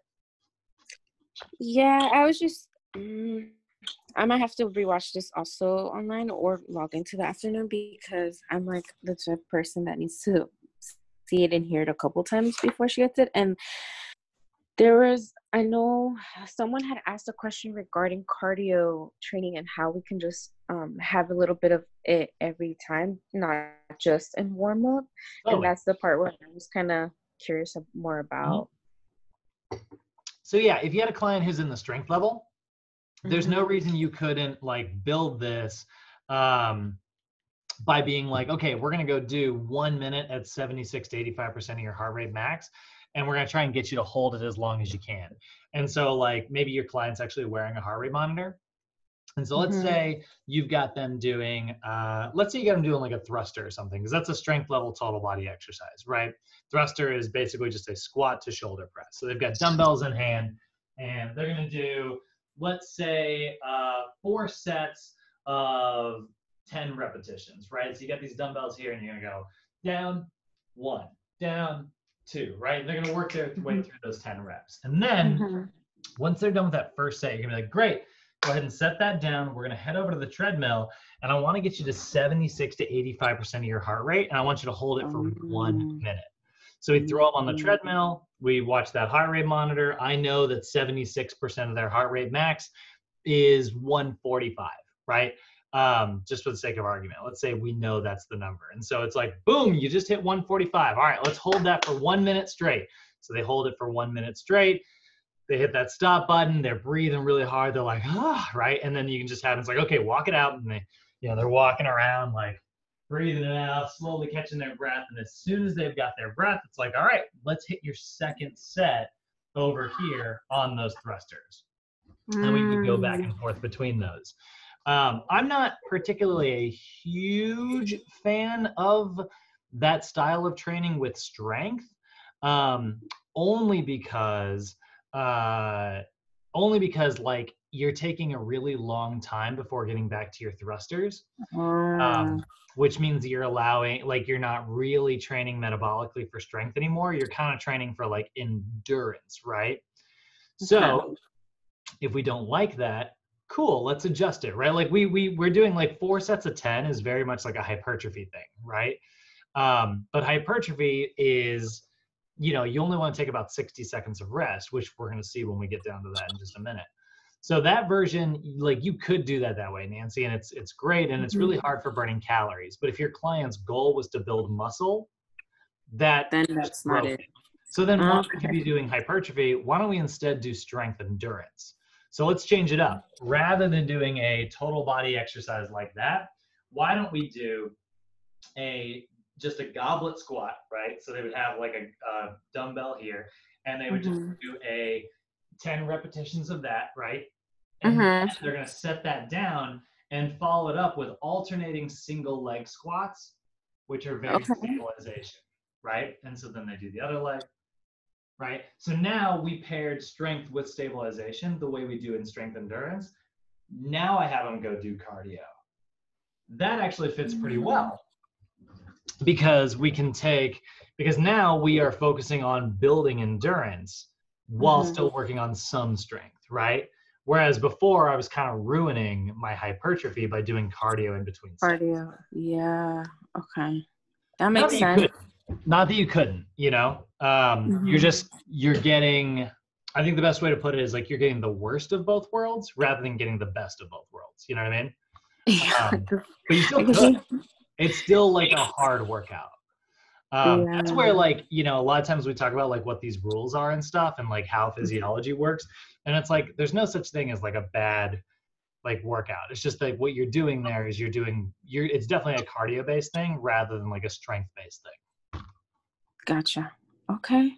Yeah, I was just, I might have to rewatch this also online or log into the afternoon because I'm like the type of person that needs to see it and hear it a couple times before she gets it. And I know someone had asked a question regarding cardio training and how we can just have a little bit of it every time, not just in warm up. Totally. And that's the part where I'm just kind of curious more about. So yeah, if you had a client who's in the strength level, there's no reason you couldn't like build this by being like, okay, we're going to go do 1 minute at 76 to 85% of your heart rate max. And we're going to try and get you to hold it as long as you can. And so like maybe your client's actually wearing a heart rate monitor. And so let's say you've got them doing, let's say you got them doing like a thruster or something, because that's a strength level total body exercise, right? Thruster is basically just a squat to shoulder press. So they've got dumbbells in hand and they're going to do, let's say 4 sets of 10 repetitions, right? So you got these dumbbells here and you're going to go down, 1, down, 2, right? They're going to work their way through those 10 reps. And then once they're done with that first set, you're going to be like, great, go ahead and set that down. We're going to head over to the treadmill and I want to get you to 76 to 85% of your heart rate. And I want you to hold it for 1 minute. So we throw them on the treadmill. We watch that heart rate monitor. I know that 76% of their heart rate max is 145, right? Just for the sake of argument, let's say we know that's the number. And so it's like, boom, you just hit 145. All right, let's hold that for 1 minute straight. So they hold it for 1 minute straight. They hit that stop button. They're breathing really hard. They're like, right? And then you can just have, it's like, okay, walk it out. And they, you know, they're walking around like breathing it out, slowly catching their breath. And as soon as they've got their breath, it's like, all right, let's hit your second set over here on those thrusters. And we can go back and forth between those. I'm not particularly a huge fan of that style of training with strength, only because like you're taking a really long time before getting back to your thrusters, which means you're allowing, like, you're not really training metabolically for strength anymore. You're kind of training for like endurance, right? So if we don't like that, cool, let's adjust it, right? Like we're doing like 4 sets of 10 is very much like a hypertrophy thing, right? But hypertrophy is, you only want to take about 60 seconds of rest, which we're going to see when we get down to that in just a minute. So that version, like you could do that way, Nancy, and it's great, and it's really hard for burning calories. But if your client's goal was to build muscle, that Then just that's not broke it. it. So then why would you Okay. be doing hypertrophy? Why don't we instead do strength endurance? So let's change it up. Rather than doing a total body exercise like that, why don't we do just a goblet squat, right? So they would have like a dumbbell here, and they would just Mm-hmm. do a 10 repetitions of that, right? And then Mm-hmm. they're going to set that down and follow it up with alternating single leg squats, which are very Okay. stabilization, right? And so then they do the other leg, right? So now we paired strength with stabilization the way we do in strength endurance. Now I have them go do cardio. That actually fits pretty well because because now we are focusing on building endurance while Mm-hmm. still working on some strength, right? Whereas before I was kind of ruining my hypertrophy by doing cardio in between sets. Cardio. Yeah. Okay. That Not makes that you sense. couldn't, not that you couldn't, you're getting, I think the best way to put it is like you're getting the worst of both worlds rather than getting the best of both worlds. You know what I mean? Yeah. But you still I can could. see. It's still like a hard workout. That's where Yeah. like, a lot of times we talk about like what these rules are and stuff and like how physiology works. And it's like, there's no such thing as like a bad like workout. It's just like what you're doing there is it's definitely a cardio based thing rather than like a strength based thing. Gotcha. Okay.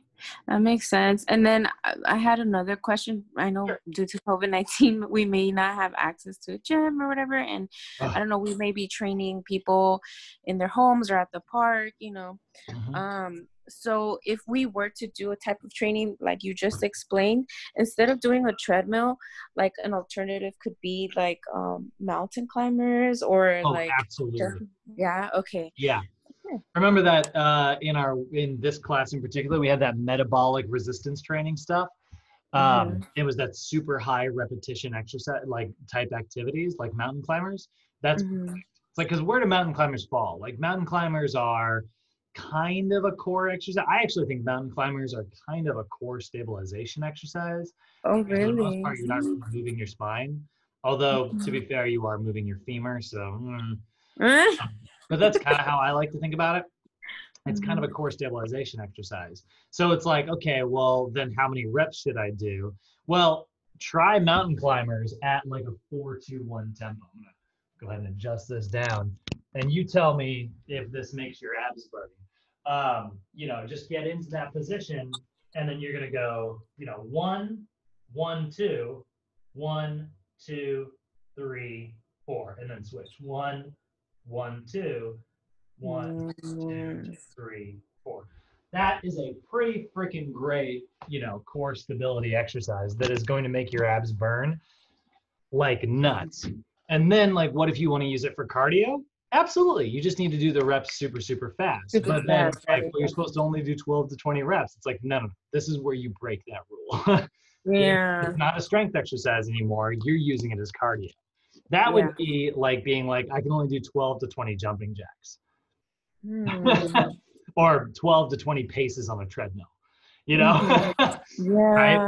That makes sense. And then I had another question. I know Sure. due to COVID-19, we may not have access to a gym or whatever. And I Ugh. don't know, we may be training people in their homes or at the park, Mhm. So if we were to do a type of training like you just explained, instead of doing a treadmill, like an alternative could be like mountain climbers or Oh, like, absolutely. yeah, okay. Yeah. Remember that in this class in particular, we had that metabolic resistance training stuff. Mm-hmm. It was that super high repetition exercise, like type activities, like mountain climbers. That's Mm-hmm. It's like, because where do mountain climbers fall? Like mountain climbers are kind of a core exercise. I actually think mountain climbers are kind of a core stabilization exercise Oh, because for the most really? part, you're not really moving your spine. Although to be fair, you are moving your femur. So, but that's kind of how I like to think about it. It's kind of a Mhm. core stabilization exercise. So it's like, okay, well, then how many reps should I do? Well, try mountain climbers at like a 4-2-1 tempo. I'm gonna go ahead and adjust this down. And you tell me if this makes your abs burning. Just get into that position, and then you're gonna go, 1, 1, 2, 1, 2, 3, 4, and then switch 1, 1, 2, 1, 2, Mm. 3, 4. That is a pretty freaking great, core stability exercise that is going to make your abs burn like nuts. And then, like, what if you want to use it for cardio? Absolutely. You just need to do the reps super, super fast. Super But then fast, it's like, right? well, you're supposed to only do 12 to 20 reps. It's like, no. This is where you break that rule. Yeah. It's not a strength exercise anymore. You're using it as cardio. That Yeah. would be like being like, I can only do 12 to 20 jumping jacks. Hmm. Or 12 to 20 paces on a treadmill, Mm-hmm. right?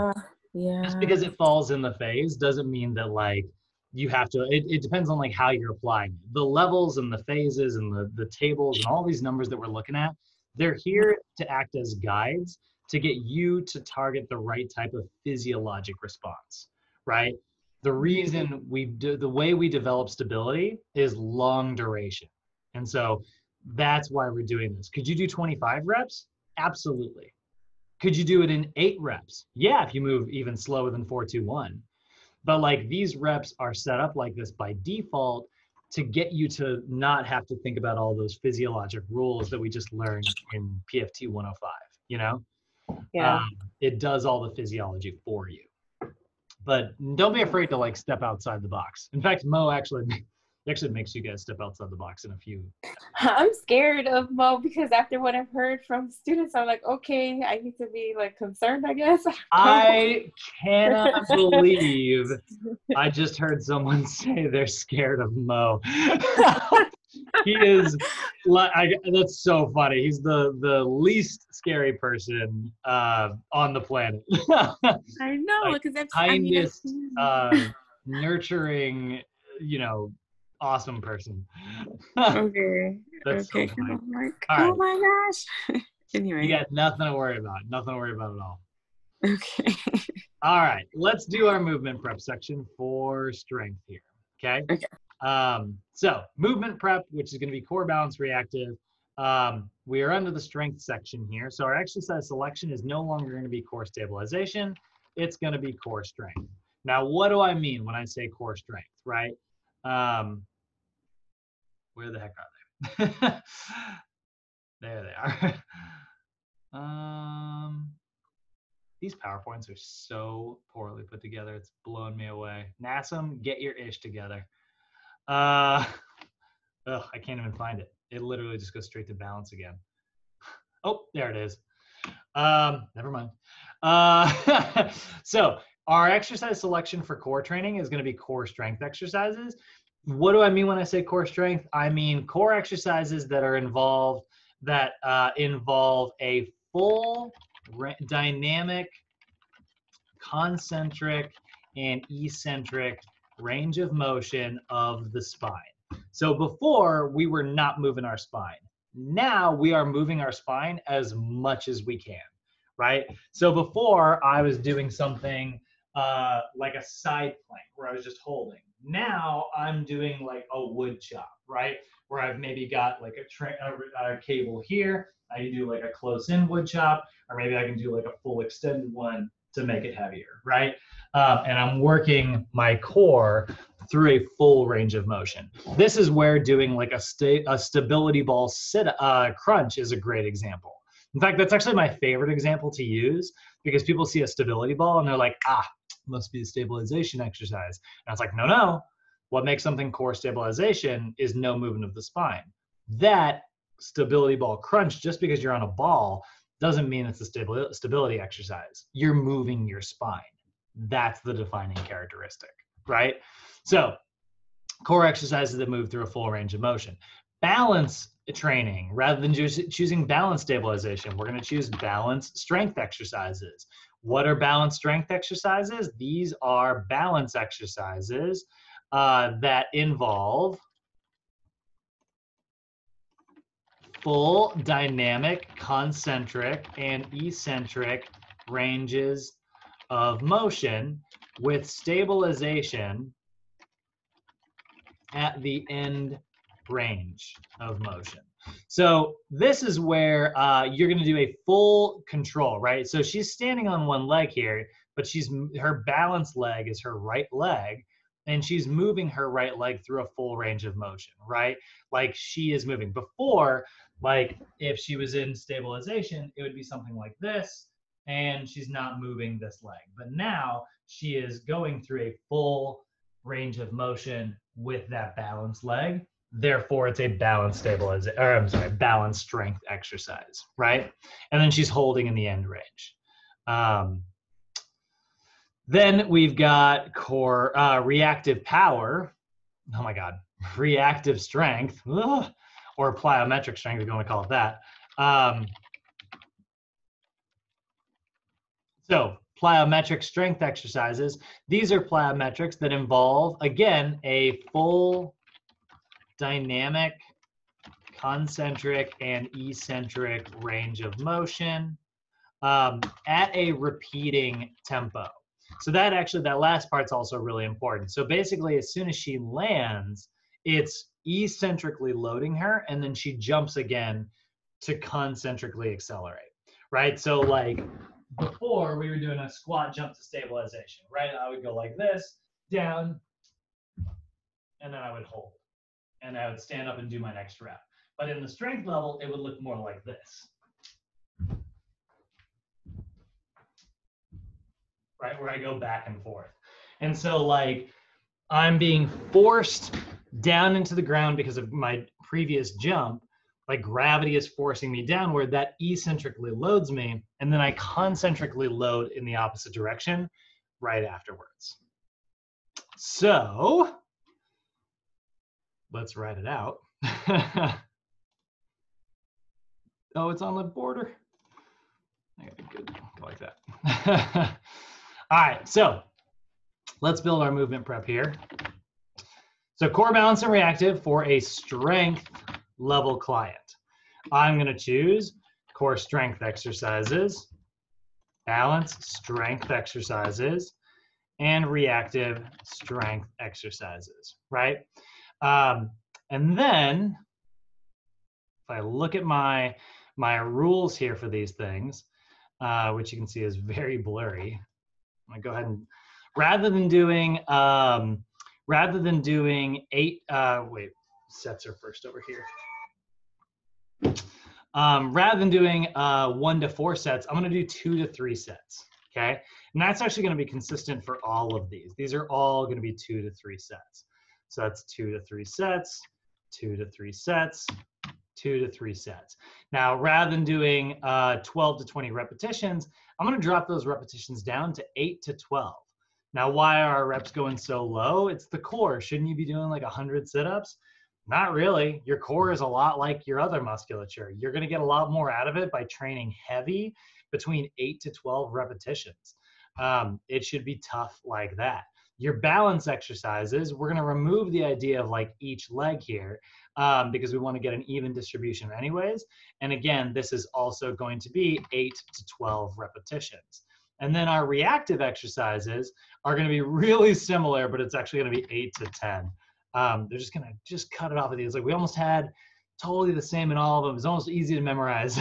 Yeah. Just Yeah. because it falls in the phase doesn't mean that like you have to, it depends on like how you're applying it. The levels and the phases and the tables and all these numbers that we're looking at, they're here to act as guides to get you to target the right type of physiologic response, right? The reason the way we develop stability is long duration. And so that's why we're doing this. Could you do 25 reps? Absolutely. Could you do it in 8 reps? Yeah, if you move even slower than 4-2-1. But like these reps are set up like this by default to get you to not have to think about all those physiologic rules that we just learned in PFT 105. You know, Yeah. um, it does all the physiology for you. But don't be afraid to like step outside the box. In fact, Mo actually It actually makes you guys step outside the box in a few. I'm scared of Mo because after what I've heard from students, I'm like, okay, I need to be like concerned, I guess. I cannot believe I just heard someone say they're scared of Mo. He is like, that's so funny. He's the least scary person on the planet. I know, Like because I've kindest, seen. nurturing, you know, awesome person. Okay. That's so Okay. funny. I'm like, All oh right, my gosh. you Anyway. got nothing to worry about. Nothing to worry about at all. Okay. All right, let's do our movement prep section for strength here. Okay. Okay. So movement prep, which is going to be core, balance, reactive. We are under the strength section here. So our exercise selection is no longer going to be core stabilization. It's going to be core strength. Now, what do I mean when I say core strength, right? Where the heck are they? There they are. These PowerPoints are so poorly put together. It's blowing me away. NASM, get your ish together. I can't even find it. It literally just goes straight to balance again. Oh, there it is. Never mind. So our exercise selection for core training is going to be core strength exercises. What do I mean when I say core strength? I mean core exercises that are involved, that involve a full dynamic, concentric, and eccentric range of motion of the spine. So before, we were not moving our spine. Now we are moving our spine as much as we can, right? So before, I was doing something like a side plank where I was just holding. Now I'm doing like a wood chop, right? Where I've maybe got like a cable here. I can do like a close-in wood chop, or maybe I can do like a full extended one to make it heavier, right? And I'm working my core through a full range of motion. This is where doing like a stability ball crunch is a great example. In fact, that's actually my favorite example to use, because people see a stability ball and they're like, must be a stabilization exercise. And I was like, no. What makes something core stabilization is no movement of the spine. That stability ball crunch, just because you're on a ball, doesn't mean it's a stability exercise. You're moving your spine. That's the defining characteristic, right? So core exercises that move through a full range of motion. Balance training, rather than just choosing balance stabilization, we're going to choose balance strength exercises. What are balance strength exercises? These are balance exercises that involve full dynamic, concentric, and eccentric ranges of motion with stabilization at the end range of motion. So this is where you're going to do a full control, right? So she's standing on one leg here, but her balance leg is her right leg, and she's moving her right leg through a full range of motion, right? Like she is moving. Before, like if she was in stabilization, it would be something like this, and she's not moving this leg. But now she is going through a full range of motion with that balanced leg. Therefore, it's a balance balance strength exercise, right? And then she's holding in the end range. Then we've got core reactive power. Oh my God, reactive strength, or plyometric strength, if you want to call it that. So plyometric strength exercises. These are plyometrics that involve, again, a full dynamic, concentric, and eccentric range of motion at a repeating tempo. So that last part's also really important. So basically, as soon as she lands, it's eccentrically loading her, and then she jumps again to concentrically accelerate, right? So like before, we were doing a squat jump to stabilization, right? I would go like this, down, and then I would hold. And I would stand up and do my next rep. But in the strength level, it would look more like this. Right, where I go back and forth. And so like I'm being forced down into the ground because of my previous jump, like gravity is forcing me downward, that eccentrically loads me, and then I concentrically load in the opposite direction right afterwards. So let's write it out. Oh, it's on the border. I gotta go like that. All right, so let's build our movement prep here. So core, balance, and reactive for a strength level client. I'm going to choose core strength exercises, balance strength exercises, and reactive strength exercises, right? And then if I look at my rules here for these things, which you can see is very blurry, I'm going to go ahead and rather than doing 8, wait, sets are first over here. Rather than doing 1 to 4 sets, I'm going to do 2 to 3 sets. Okay, and that's actually going to be consistent for all of these. These are all going to be 2 to 3 sets. So that's 2 to 3 sets, 2 to 3 sets, 2 to 3 sets. Now, rather than doing 12 to 20 repetitions, I'm going to drop those repetitions down to 8 to 12. Now, why are our reps going so low? It's the core. Shouldn't you be doing like 100 sit-ups? Not really. Your core is a lot like your other musculature. You're going to get a lot more out of it by training heavy between 8 to 12 repetitions. It should be tough like that. Your balance exercises, we're going to remove the idea of like each leg here because we want to get an even distribution anyways. And again, this is also going to be 8 to 12 repetitions. And then our reactive exercises are going to be really similar, but it's actually going to be 8 to 10. They're just going to cut it off of these. Like we almost had totally the same in all of them. It's almost easy to memorize.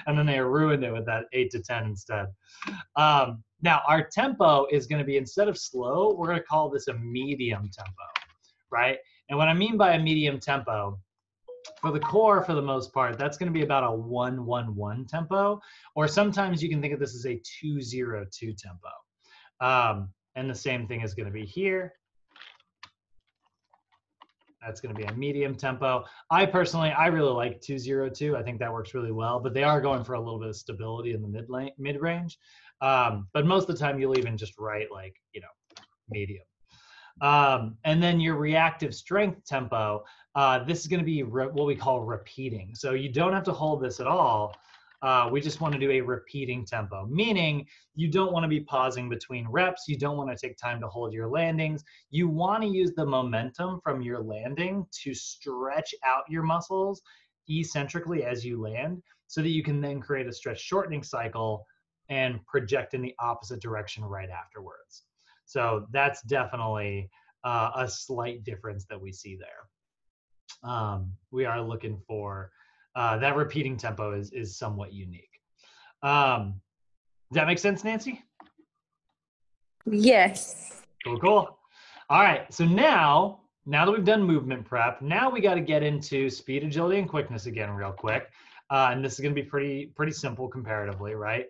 And then they ruined it with that 8 to 10 instead. Now our tempo is going to be, instead of slow, we're going to call this a medium tempo, right? And what I mean by a medium tempo, for the core, for the most part, that's going to be about a 1-1-1 tempo, or sometimes you can think of this as a 2-0-2 tempo. And the same thing is going to be here. That's going to be a medium tempo. I really like 2-0-2. I think that works really well, but they are going for a little bit of stability in the mid-range. But most of the time you'll even just write like, medium. And then your reactive strength tempo, this is going to be what we call repeating. So you don't have to hold this at all. We just want to do a repeating tempo, meaning you don't want to be pausing between reps. You don't want to take time to hold your landings. You want to use the momentum from your landing to stretch out your muscles eccentrically as you land so that you can then create a stretch shortening cycle and project in the opposite direction right afterwards. So that's definitely a slight difference that we see there. We are looking for that repeating tempo is somewhat unique. Does that make sense, Nancy? Yes. Cool, cool. All right, so now that we've done movement prep, now we got to get into speed, agility, and quickness again real quick. And this is going to be pretty simple comparatively, right?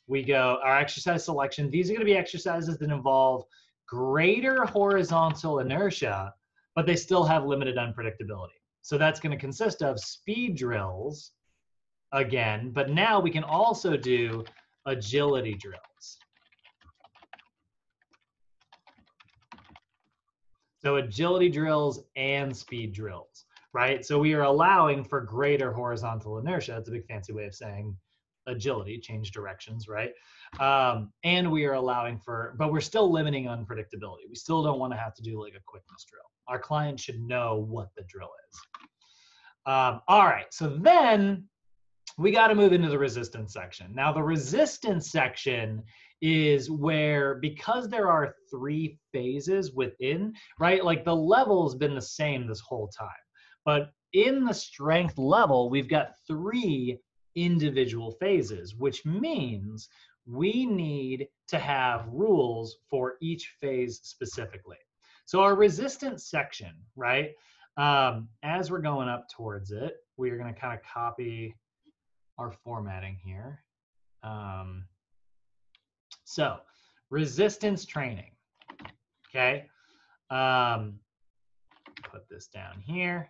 We go our exercise selection. These are going to be exercises that involve greater horizontal inertia, but they still have limited unpredictability. So that's going to consist of speed drills again, but now we can also do agility drills. So agility drills and speed drills, right? So we are allowing for greater horizontal inertia. That's a big fancy way of saying agility, change directions, right? And we are allowing for, but we're still limiting unpredictability. We still don't want to have to do like a quickness drill. Our client should know what the drill is. All right, so then we got to move into the resistance section. Now the resistance section is where, because there are 3 phases within, right? Like the level's been the same this whole time, but in the strength level, we've got 3 individual phases, which means we need to have rules for each phase specifically. So our resistance section, right? As we're going up towards it, we are going to kind of copy our formatting here. So resistance training, okay? put this down here.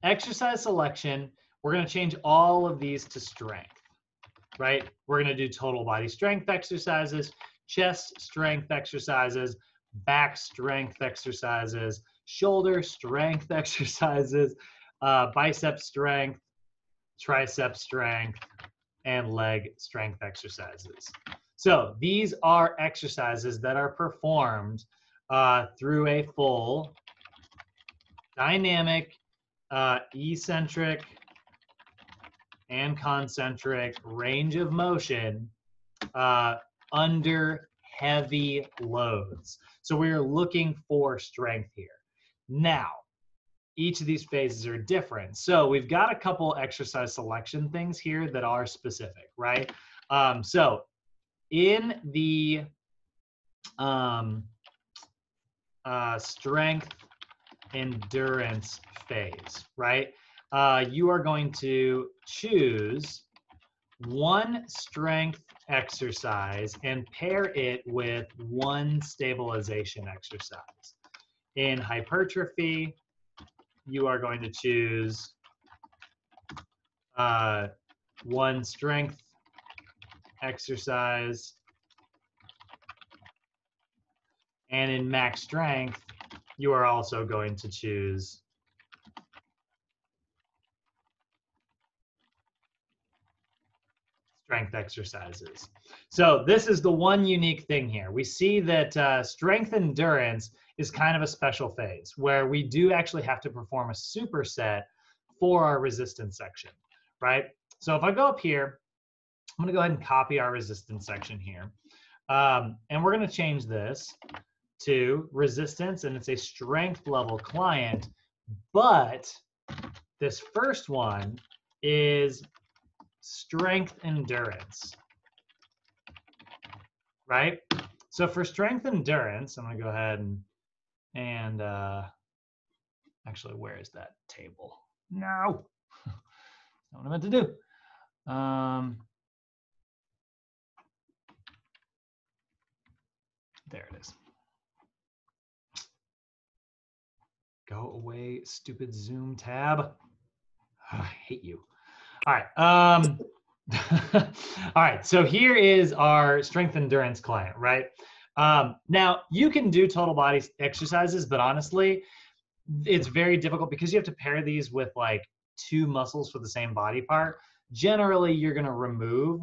Exercise selection, we're going to change all of these to strength, right? We're going to do total body strength exercises, chest strength exercises, back strength exercises, shoulder strength exercises, bicep strength, tricep strength, and leg strength exercises. So these are exercises that are performed through a full dynamic, eccentric, and concentric range of motion under heavy loads. So we are looking for strength here. Now, each of these phases are different. So we've got a couple exercise selection things here that are specific, right? So in the strength endurance phase, right? You are going to choose one strength exercise and pair it with one stabilization exercise. In hypertrophy, you are going to choose one strength exercise. And in max strength, you are also going to choose strength exercises. So this is the one unique thing here. We see that strength endurance is kind of a special phase where we do actually have to perform a superset for our resistance section, right? So if I go up here, I'm going to go ahead and copy our resistance section here. And we're going to change this to resistance, and it's a strength level client, but this first one is strength endurance, right? So for strength endurance, I'm going to go ahead and actually, where is that table? No, that's not what I meant to do. There it is. Go away, stupid Zoom tab. Oh, I hate you. All right. All right. So here is our strength endurance client, right? Now, you can do total body exercises, but honestly, it's very difficult because you have to pair these with like two muscles for the same body part. Generally, you're going to remove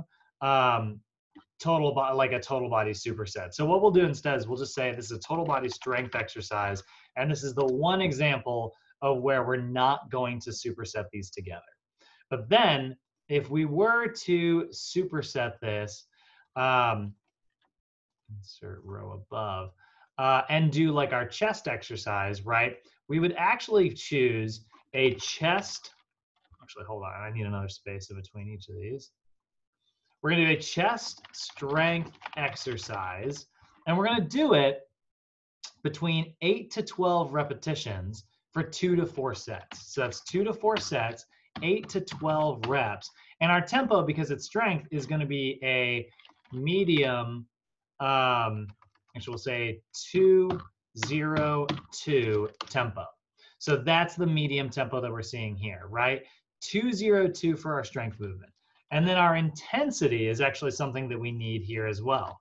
total body superset. So what we'll do instead is we'll just say this is a total body strength exercise, and this is the one example of where we're not going to superset these together. But then if we were to superset this, insert row above, and do like our chest exercise, right? We would actually choose a chest, actually hold on, I need another space in between each of these. We're going to do a chest strength exercise, and we're going to do it between 8 to 12 repetitions for 2 to 4 sets. So that's 2 to 4 sets, 8 to 12 reps. And our tempo, because it's strength, is going to be a medium, actually we'll say 2-0-2 tempo. So that's the medium tempo that we're seeing here, right? 2-0-2 for our strength movement. And then our intensity is actually something that we need here as well.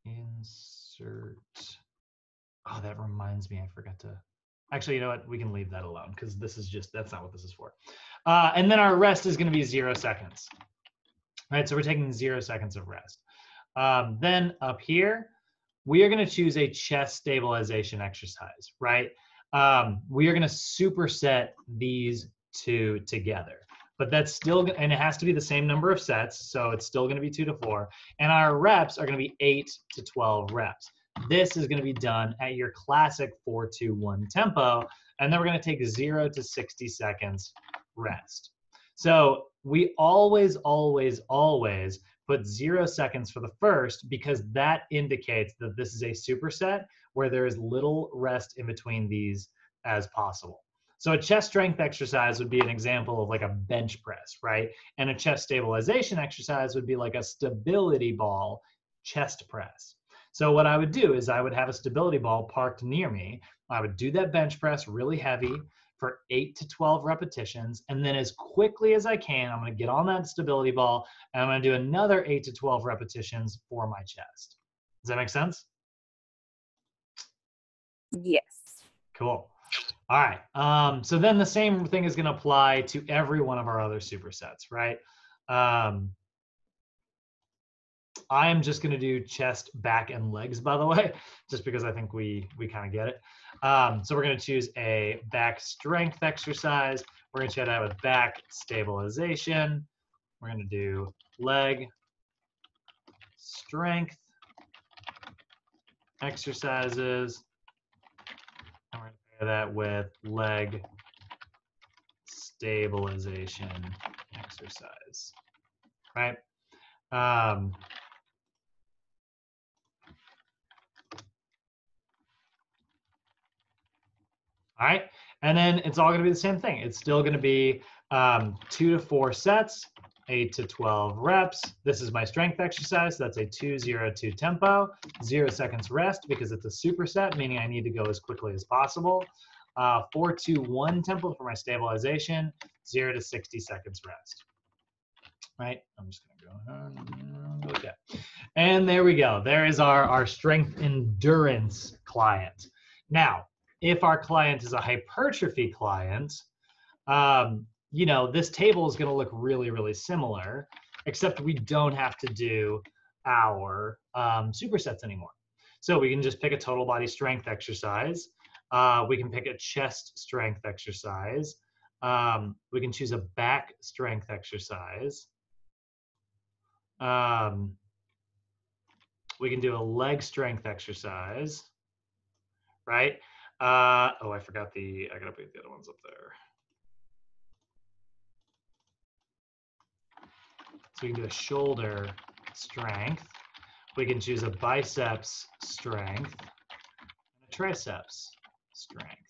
Insert. Oh, that reminds me, I forgot to. Actually, you know what? We can leave that alone because this is just, that's not what this is for. And then our rest is going to be 0 seconds. Right, so we're taking 0 seconds of rest. Then up here, we are going to choose a chest stabilization exercise, right? We are going to superset these two together, but that's still, and it has to be the same number of sets, so it's still going to be 2 to 4, and our reps are going to be 8 to 12 reps. This is going to be done at your classic 4-2-1 tempo, and then we're going to take 0 to 60 seconds rest. So we always, always, always put 0 seconds for the first because that indicates that this is a superset where there is little rest in between these as possible. So a chest strength exercise would be an example of like a bench press, right? And a chest stabilization exercise would be like a stability ball chest press. So what I would do is I would have a stability ball parked near me. I would do that bench press really heavy for 8 to 12 repetitions. And then as quickly as I can, I'm going to get on that stability ball and I'm going to do another 8 to 12 repetitions for my chest. Does that make sense? Yes. Cool. All right. So then the same thing is going to apply to every one of our other supersets, right? I am just going to do chest, back, and legs, by the way, just because I think we kind of get it. So we're going to choose a back strength exercise. We're going to try that with back stabilization. We're going to do leg strength exercises. And we're going to pair that with leg stabilization exercise, right? All right, and then it's all going to be the same thing. It's still going to be 2 to 4 sets, 8 to 12 reps. This is my strength exercise. So that's a 2-0-2 tempo, 0 seconds rest because it's a superset, meaning I need to go as quickly as possible. 4-2-1 tempo for my stabilization, 0 to 60 seconds rest. Right, I'm just going to go, okay. And there we go. There is our strength endurance client. Now, if our client is a hypertrophy client, you know, this table is going to look really, really similar, except we don't have to do our supersets anymore. So we can just pick a total body strength exercise. We can pick a chest strength exercise. We can choose a back strength exercise. We can do a leg strength exercise, right? Oh, I forgot I gotta put the other ones up there. So we can do a shoulder strength. We can choose a biceps strength and a triceps strength.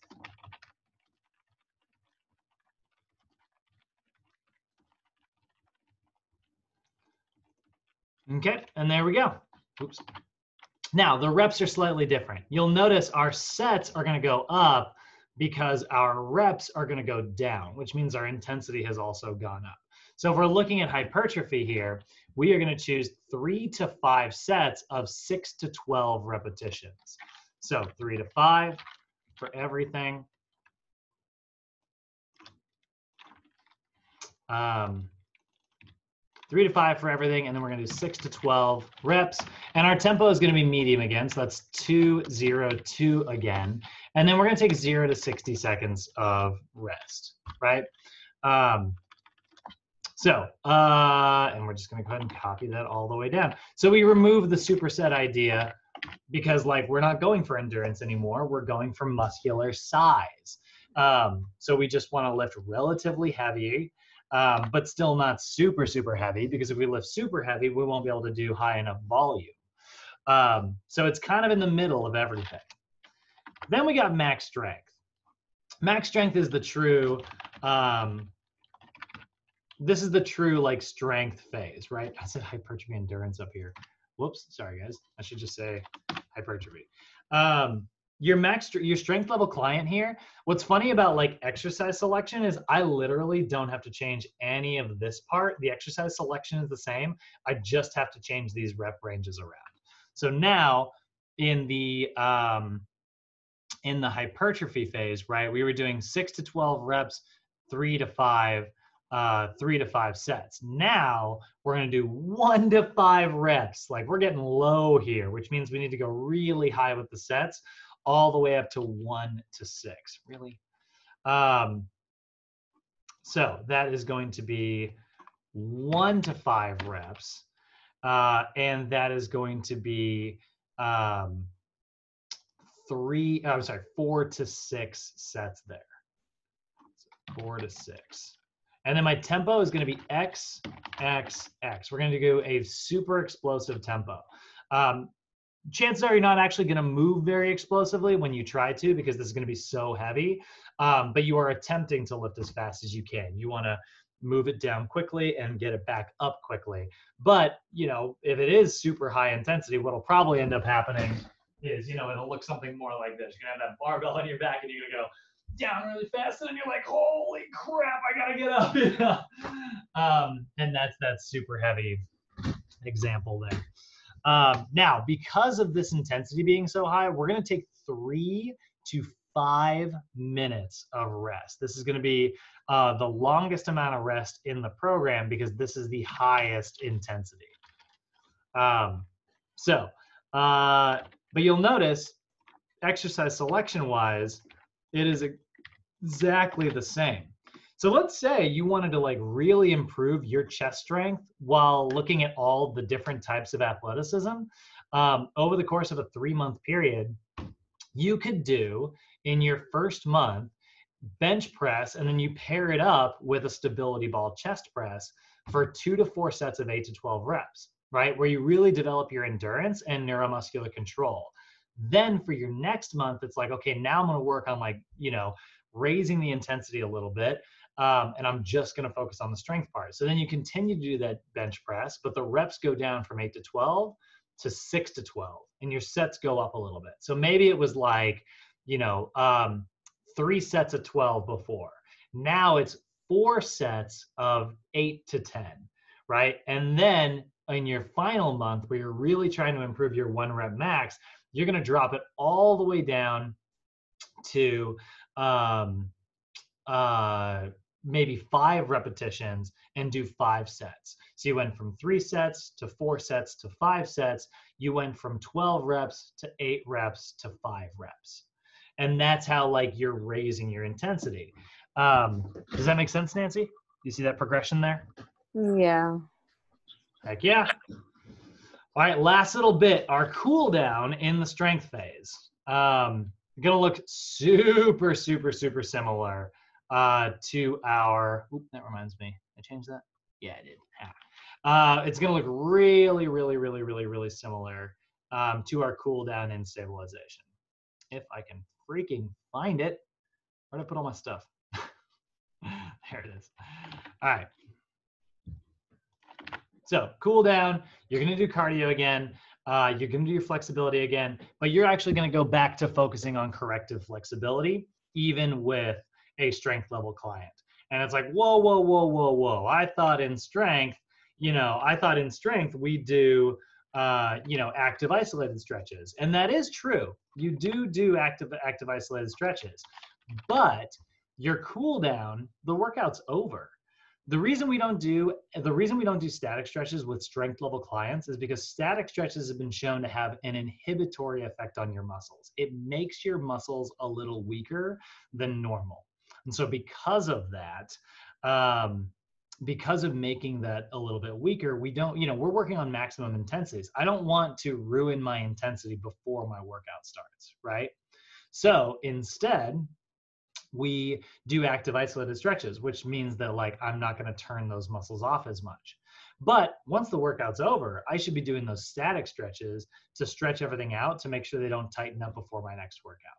Okay, and there we go. Oops. Now, the reps are slightly different. You'll notice our sets are going to go up because our reps are going to go down, which means our intensity has also gone up. So if we're looking at hypertrophy here, we are going to choose 3 to 5 sets of 6 to 12 repetitions. So 3 to 5 for everything. 3 to 5 for everything, and then we're going to do 6 to 12 reps. And our tempo is going to be medium again, so that's 2-0-2 again. And then we're going to take 0 to 60 seconds of rest, right? And we're just going to go ahead and copy that all the way down. So we remove the superset idea because, like, we're not going for endurance anymore. We're going for muscular size. So we just want to lift relatively heavy, but still not super, super heavy, because if we lift super heavy, we won't be able to do high enough volume. So it's kind of in the middle of everything. Then we got max strength. Max strength is the true, this is the true like strength phase, right? I said hypertrophy endurance up here. Whoops, sorry guys. I should just say hypertrophy. Your strength level client here, what's funny about like exercise selection is I literally don't have to change any of this part. The exercise selection is the same. I just have to change these rep ranges around. So now in the hypertrophy phase, right, we were doing 6 to 12 reps, 3 to 5 sets. Now we're going to do 1 to 5 reps. Like, we're getting low here, which means we need to go really high with the sets, all the way up to 1 to 6. Really? So that is going to be 1 to 5 reps, and that is going to be 4 to 6 sets there. So 4 to 6. And then my tempo is going to be X, X, X. We're going to do a super explosive tempo. Chances are you're not actually going to move very explosively when you try to, because this is going to be so heavy. But you are attempting to lift as fast as you can. You want to, move it down quickly and get it back up quickly. But, you know, if it is super high intensity, what'll probably end up happening is, you know, it'll look something more like this. You're gonna have that barbell on your back and you're gonna go down really fast, and then you're like, holy crap, I gotta get up. You know? And that's super heavy example there. Now, because of this intensity being so high, we're gonna take 3 to 5 minutes of rest. This is gonna be the longest amount of rest in the program because this is the highest intensity. But you'll notice exercise selection wise, it is exactly the same. So let's say you wanted to like really improve your chest strength while looking at all the different types of athleticism. Over the course of a 3-month period, you could do in your first month bench press, and then you pair it up with a stability ball chest press for 2 to 4 sets of 8 to 12 reps, right? Where you really develop your endurance and neuromuscular control. Then for your next month, it's like, okay, now I'm going to work on like, you know, raising the intensity a little bit. And I'm just going to focus on the strength part. So then you continue to do that bench press, but the reps go down from 8 to 12 to 6 to 12, and your sets go up a little bit. So maybe it was like, you know, 3 sets of 12 before. Now it's 4 sets of 8 to 10, right? And then in your final month, where you're really trying to improve your 1 rep max, you're going to drop it all the way down to maybe 5 repetitions and do 5 sets. So you went from 3 sets to 4 sets to 5 sets. You went from 12 reps to 8 reps to 5 reps. And that's how like you're raising your intensity. Does that make sense, Nancy? You see that progression there? Yeah. Heck yeah. All right, last little bit, our cool down in the strength phase. Gonna look super, super, super similar to our, that reminds me, I changed that? Yeah, I did. It's gonna look really, really, really, really, really similar to our cool down in stabilization. If I can freaking find it. Where'd I put all my stuff? There it is. All right. So cool down, you're gonna do cardio again, you're gonna do your flexibility again, but you're actually gonna go back to focusing on corrective flexibility, even with a strength level client. And it's like, whoa, whoa, whoa, whoa, whoa. I thought in strength we do, you know, active isolated stretches. And that is true. You do active isolated stretches, but your cool down, the workout's over. The reason we don't do static stretches with strength level clients is because static stretches have been shown to have an inhibitory effect on your muscles. It makes your muscles a little weaker than normal. And so because of that, because of making that a little bit weaker, we don't, you know, we're working on maximum intensities. I don't want to ruin my intensity before my workout starts, right? So instead, we do active isolated stretches, which means that like I'm not going to turn those muscles off as much. But once the workout's over, I should be doing those static stretches to stretch everything out to make sure they don't tighten up before my next workout.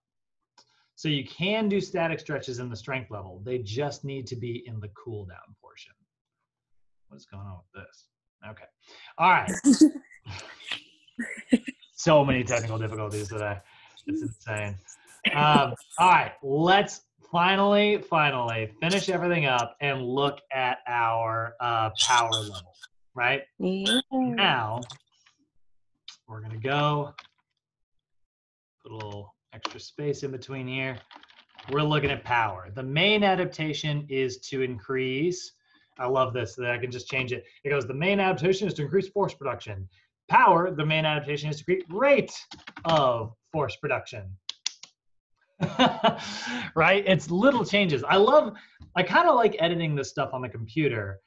So you can do static stretches in the strength level. They just need to be in the cool down portion. What's going on with this? Okay. All right. So many technical difficulties today. It's insane. All right, let's finally finish everything up and look at our power level, right? Yeah. Now, we're gonna go, put a little extra space in between here. We're looking at power. The main adaptation is to increase, I love this, so that I can just change it. It goes, the main adaptation is to increase force production. Power, the main adaptation is to increase rate of force production. Right? It's little changes. I kind of like editing this stuff on the computer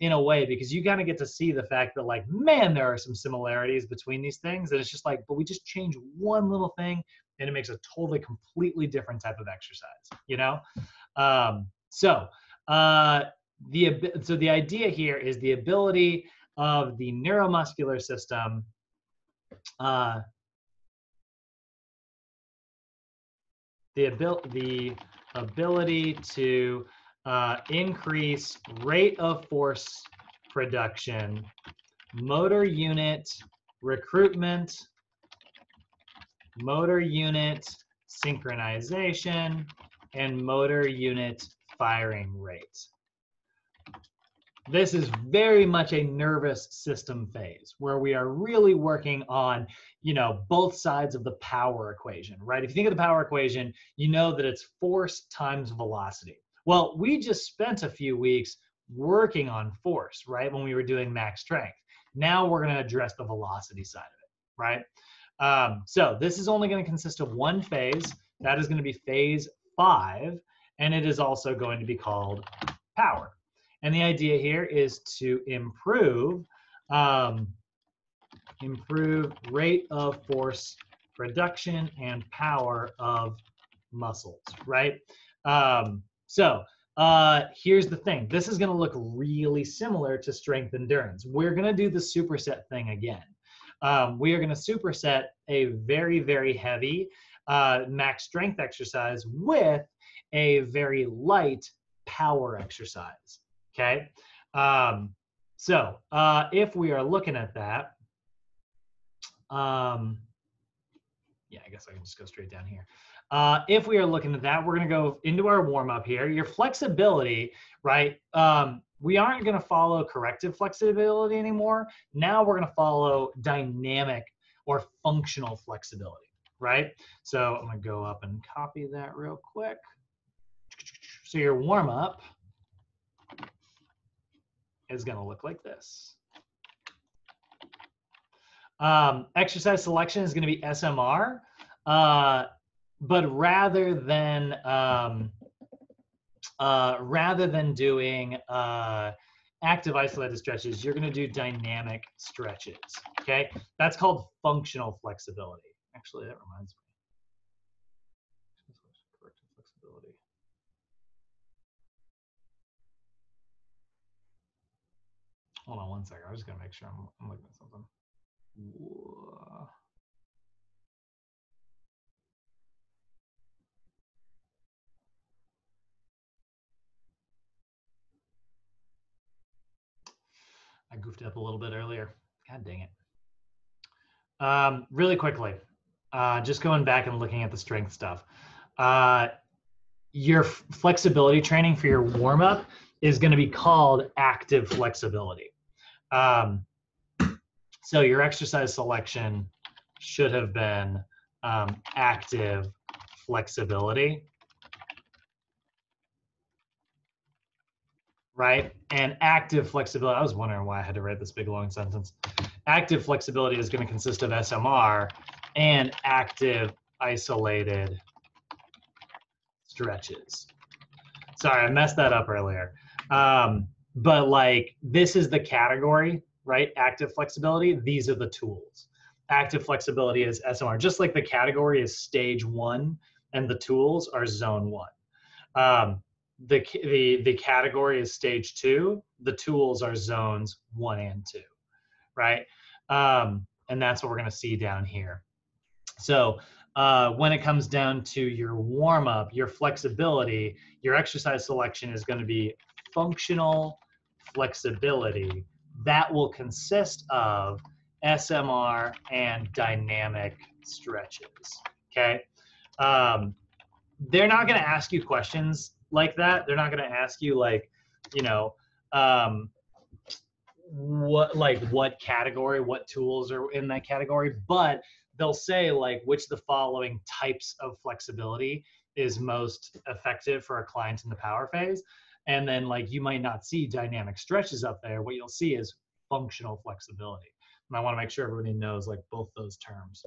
in a way, because you kind of get to see the fact that like, man, there are some similarities between these things. And it's just like, but we just change one little thing and it makes a totally completely different type of exercise, you know? So the idea here is the ability of the neuromuscular system the ability to increase rate of force production, motor unit recruitment, motor unit synchronization, and motor unit firing rate. This is very much a nervous system phase where we are really working on, both sides of the power equation, right? If you think of the power equation, you know that it's force times velocity. Well, we just spent a few weeks working on force, right? When we were doing max strength. Now we're going to address the velocity side of it, right? So this is only going to consist of one phase. That is going to be phase 5, and it is also going to be called power. And the idea here is to improve rate of force production and power of muscles, right? Here's the thing. This is going to look really similar to strength endurance. We're going to do the superset thing again. We are going to superset a very, very heavy max strength exercise with a very light power exercise. Okay, if we are looking at that, yeah, I guess I can just go straight down here. If we are looking at that, we're going to go into our warm-up here. Your flexibility, right? We aren't going to follow corrective flexibility anymore. Now we're going to follow dynamic or functional flexibility, right? So I'm going to go up and copy that real quick. So your warm-up is going to look like this. Exercise selection is going to be SMR, but rather than doing active isolated stretches, you're going to do dynamic stretches. Okay, that's called functional flexibility. Actually, that reminds me. Corrective flexibility. Hold on one second. I'm just gonna make sure I'm looking at something. Whoa. I goofed up a little bit earlier. God dang it. Really quickly, just going back and looking at the strength stuff. Your flexibility training for your warm-up is going to be called active flexibility. So your exercise selection should have been active flexibility, right? And active flexibility, I was wondering why I had to write this big long sentence. Active flexibility is going to consist of SMR and active isolated stretches. Sorry, I messed that up earlier. But like, this is the category, right? Active flexibility, these are the tools. Active flexibility is SMR, just like the category is stage 1 and the tools are zone 1. The category is stage 2, the tools are zones 1 and 2, right? And that's what we're gonna see down here. So when it comes down to your warm-up, your flexibility, your exercise selection is gonna be functional flexibility. That will consist of SMR and dynamic stretches, okay? They're not gonna ask you questions like that. They're not gonna ask you like, what category, what tools are in that category, but they'll say like which of the following types of flexibility is most effective for a client in the power phase. And then like you might not see dynamic stretches up there. What you'll see is functional flexibility. And I want to make sure everybody knows like both those terms.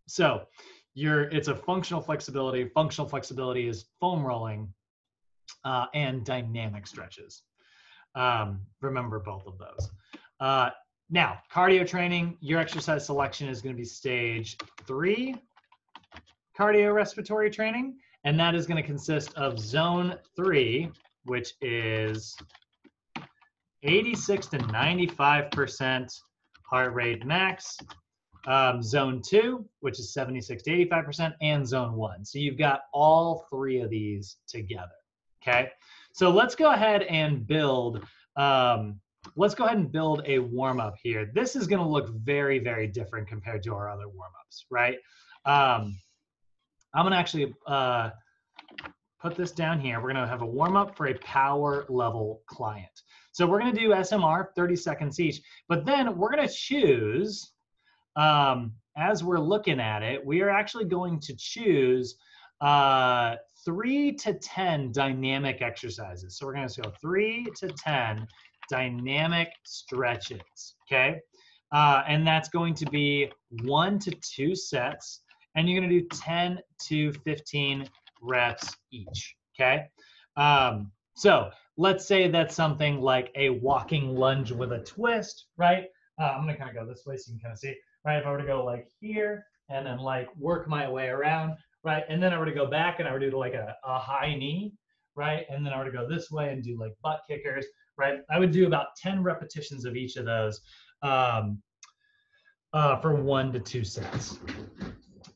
So it's a functional flexibility. Functional flexibility is foam rolling and dynamic stretches. Remember both of those. Now, cardio training, your exercise selection is going to be stage 3 cardiorespiratory training, and that is going to consist of zone 3, which is 86 to 95% heart rate max, zone 2, which is 76 to 85%, and zone 1. So you've got all 3 of these together, okay? So let's go ahead and build, a warm-up here. This is gonna look very, very different compared to our other warm-ups, right? I'm gonna actually put this down here. We're gonna have a warm-up for a power level client. So we're gonna do SMR, 30 seconds each, but then we're gonna choose, as we're looking at it, we are actually going to choose 3 to 10 dynamic exercises. So we're going to go 3 to 10 dynamic stretches, okay? And that's going to be 1 to 2 sets, and you're going to do 10 to 15 reps each, okay? So let's say that's something like a walking lunge with a twist, right? I'm going to kind of go this way so you can kind of see, right? If I were to go like here and then like work my way around, right? And then I were to go back and I would do like a high knee, right? And then I were to go this way and do like butt kickers, right? I would do about 10 repetitions of each of those for 1 to 2 sets.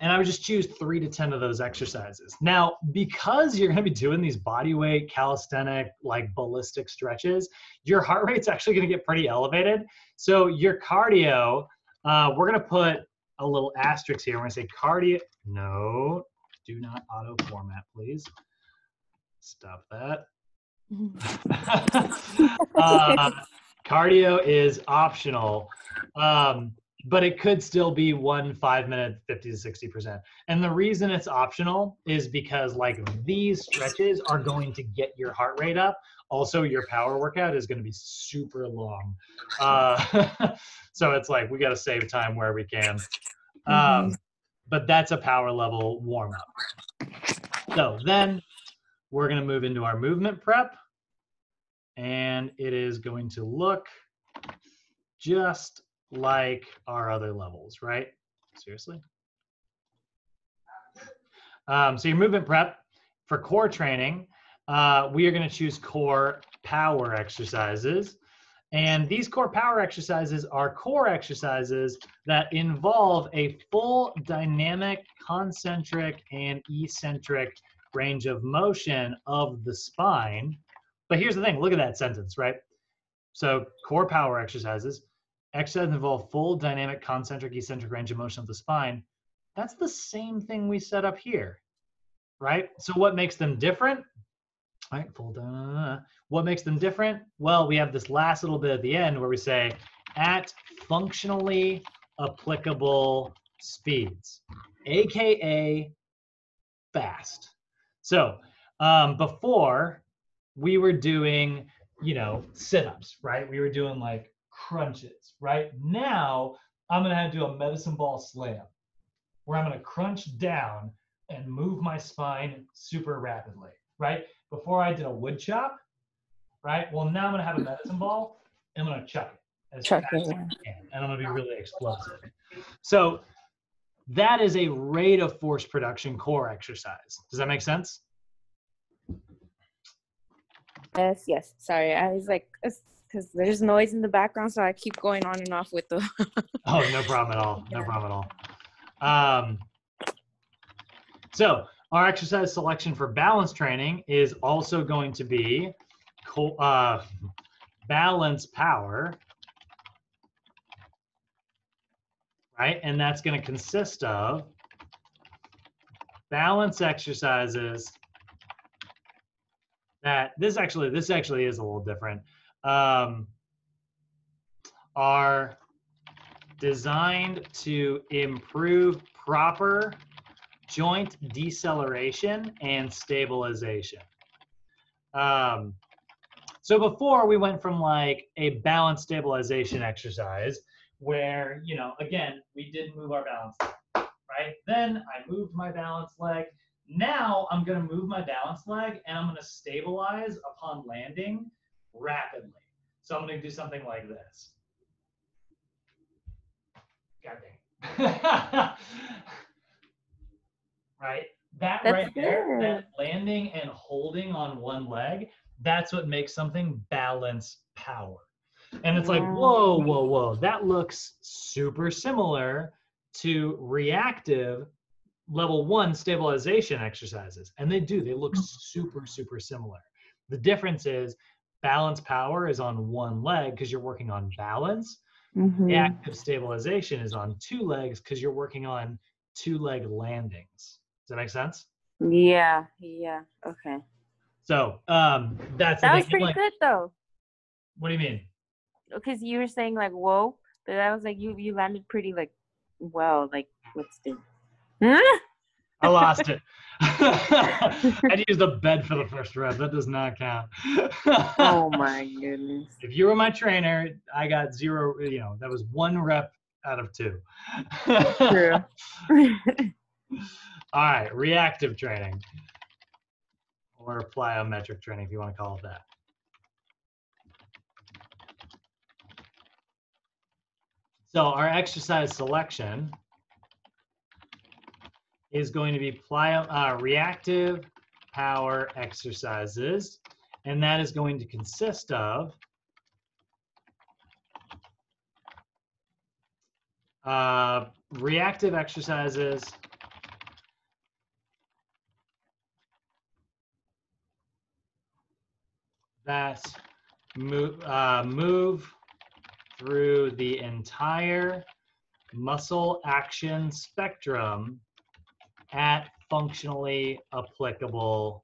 And I would just choose 3 to 10 of those exercises. Now, because you're gonna be doing these body weight, calisthenic, like ballistic stretches, your heart rate's actually gonna get pretty elevated. So your cardio, we're gonna put a little asterisk here. We're gonna say cardio, no, do not auto format, please. Stop that. Cardio is optional. But it could still be 1 5-minute 50 to 60%. And the reason it's optional is because like these stretches are going to get your heart rate up. Also, your power workout is going to be super long. So it's like, we got to save time where we can. But that's a power level warm up. So then we're going to move into our movement prep. And it is going to look just like our other levels, right? Seriously? So your movement prep for core training, we are going to choose core power exercises. And these core power exercises are core exercises that involve a full dynamic, concentric, and eccentric range of motion of the spine. But here's the thing, look at that sentence, right? So core power exercises involve full dynamic, concentric, eccentric range of motion of the spine. That's the same thing we set up here, right? So what makes them different? All right, what makes them different? Well, we have this last little bit at the end where we say at functionally applicable speeds, AKA fast. So before we were doing, sit-ups, right? We were doing like crunches, right? Now I'm gonna do a medicine ball slam where I'm gonna crunch down and move my spine super rapidly, right? Before I did a wood chop, right? Well, now I'm gonna have a medicine ball and I'm gonna chuck it as fast as I can, and I'm gonna be really explosive. So that is a rate of force production core exercise. Does that make sense? Yes. Sorry, I was like, because there's noise in the background, so I keep going on and off with the. Oh, no problem at all. No problem at all. So our exercise selection for balance training is also going to be balance power, right? And that's going to consist of balance exercises that this actually is a little different. Are designed to improve proper joint deceleration and stabilization. So before we went from like a balance stabilization exercise where, again, we did move our balance leg, right? Then I moved my balance leg. Now I'm going to move my balance leg and I'm going to stabilize upon landing rapidly. So I'm going to do something like this. God dang. Right? That's right there, that landing and holding on one leg, that's what makes something balance power. And it's like, whoa. That looks super similar to reactive level 1 stabilization exercises. And they do, they look super, super similar. The difference is balance power is on one leg because you're working on balance. Reactive stabilization is on two legs because you're working on two-leg landings. Does that make sense? Yeah, yeah, okay. So that's the That thing. was pretty Like, good though. what do you mean? Because you were saying like whoa, but that was like you landed pretty like well, like what's the I lost it. I used a bed for the first rep. That does not count. Oh my goodness. If you were my trainer, I got 0, you know, that was 1 rep out of 2. True. All right, reactive training or plyometric training, if you want to call it that. So our exercise selection is going to be reactive power exercises, and that is going to consist of reactive exercises that move through the entire muscle action spectrum at functionally applicable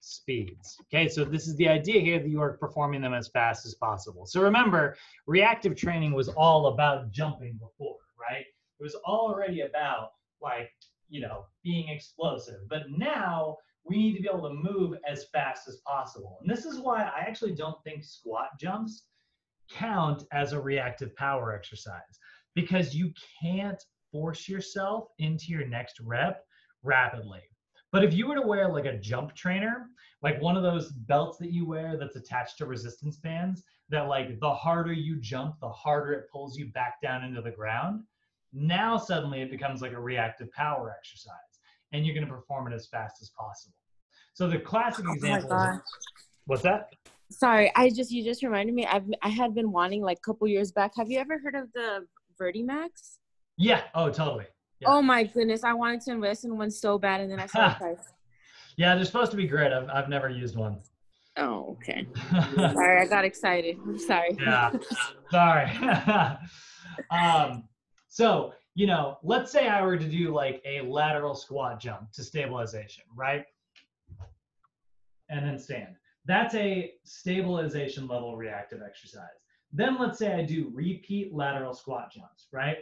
speeds. Okay, so this is the idea here that you are performing them as fast as possible. So remember, reactive training was all about jumping before, right? It was already about like, you know, being explosive. But now we need to be able to move as fast as possible. And this is why I actually don't think squat jumps count as a reactive power exercise, because you can't force yourself into your next rep rapidly. But if you were to wear like a jump trainer, like one of those belts that you wear that's attached to resistance bands, that like the harder you jump, the harder it pulls you back down into the ground, now suddenly it becomes like a reactive power exercise, and you're going to perform it as fast as possible. So the classic example is, what's that? Sorry, you just reminded me. I had been wanting like a couple years back. Have you ever heard of the Vertimax? Yeah. Oh, totally. Yeah. Oh my goodness, I wanted to invest in one so bad, and then I saw the price. Yeah, they're supposed to be great. I've never used one. Oh, okay. Sorry, I got excited. I'm sorry. Yeah. Sorry. So, you know, let's say I were to do like a lateral squat jump to stabilization, right? And then stand. That's a stabilization level reactive exercise. Then let's say I do repeat lateral squat jumps, right?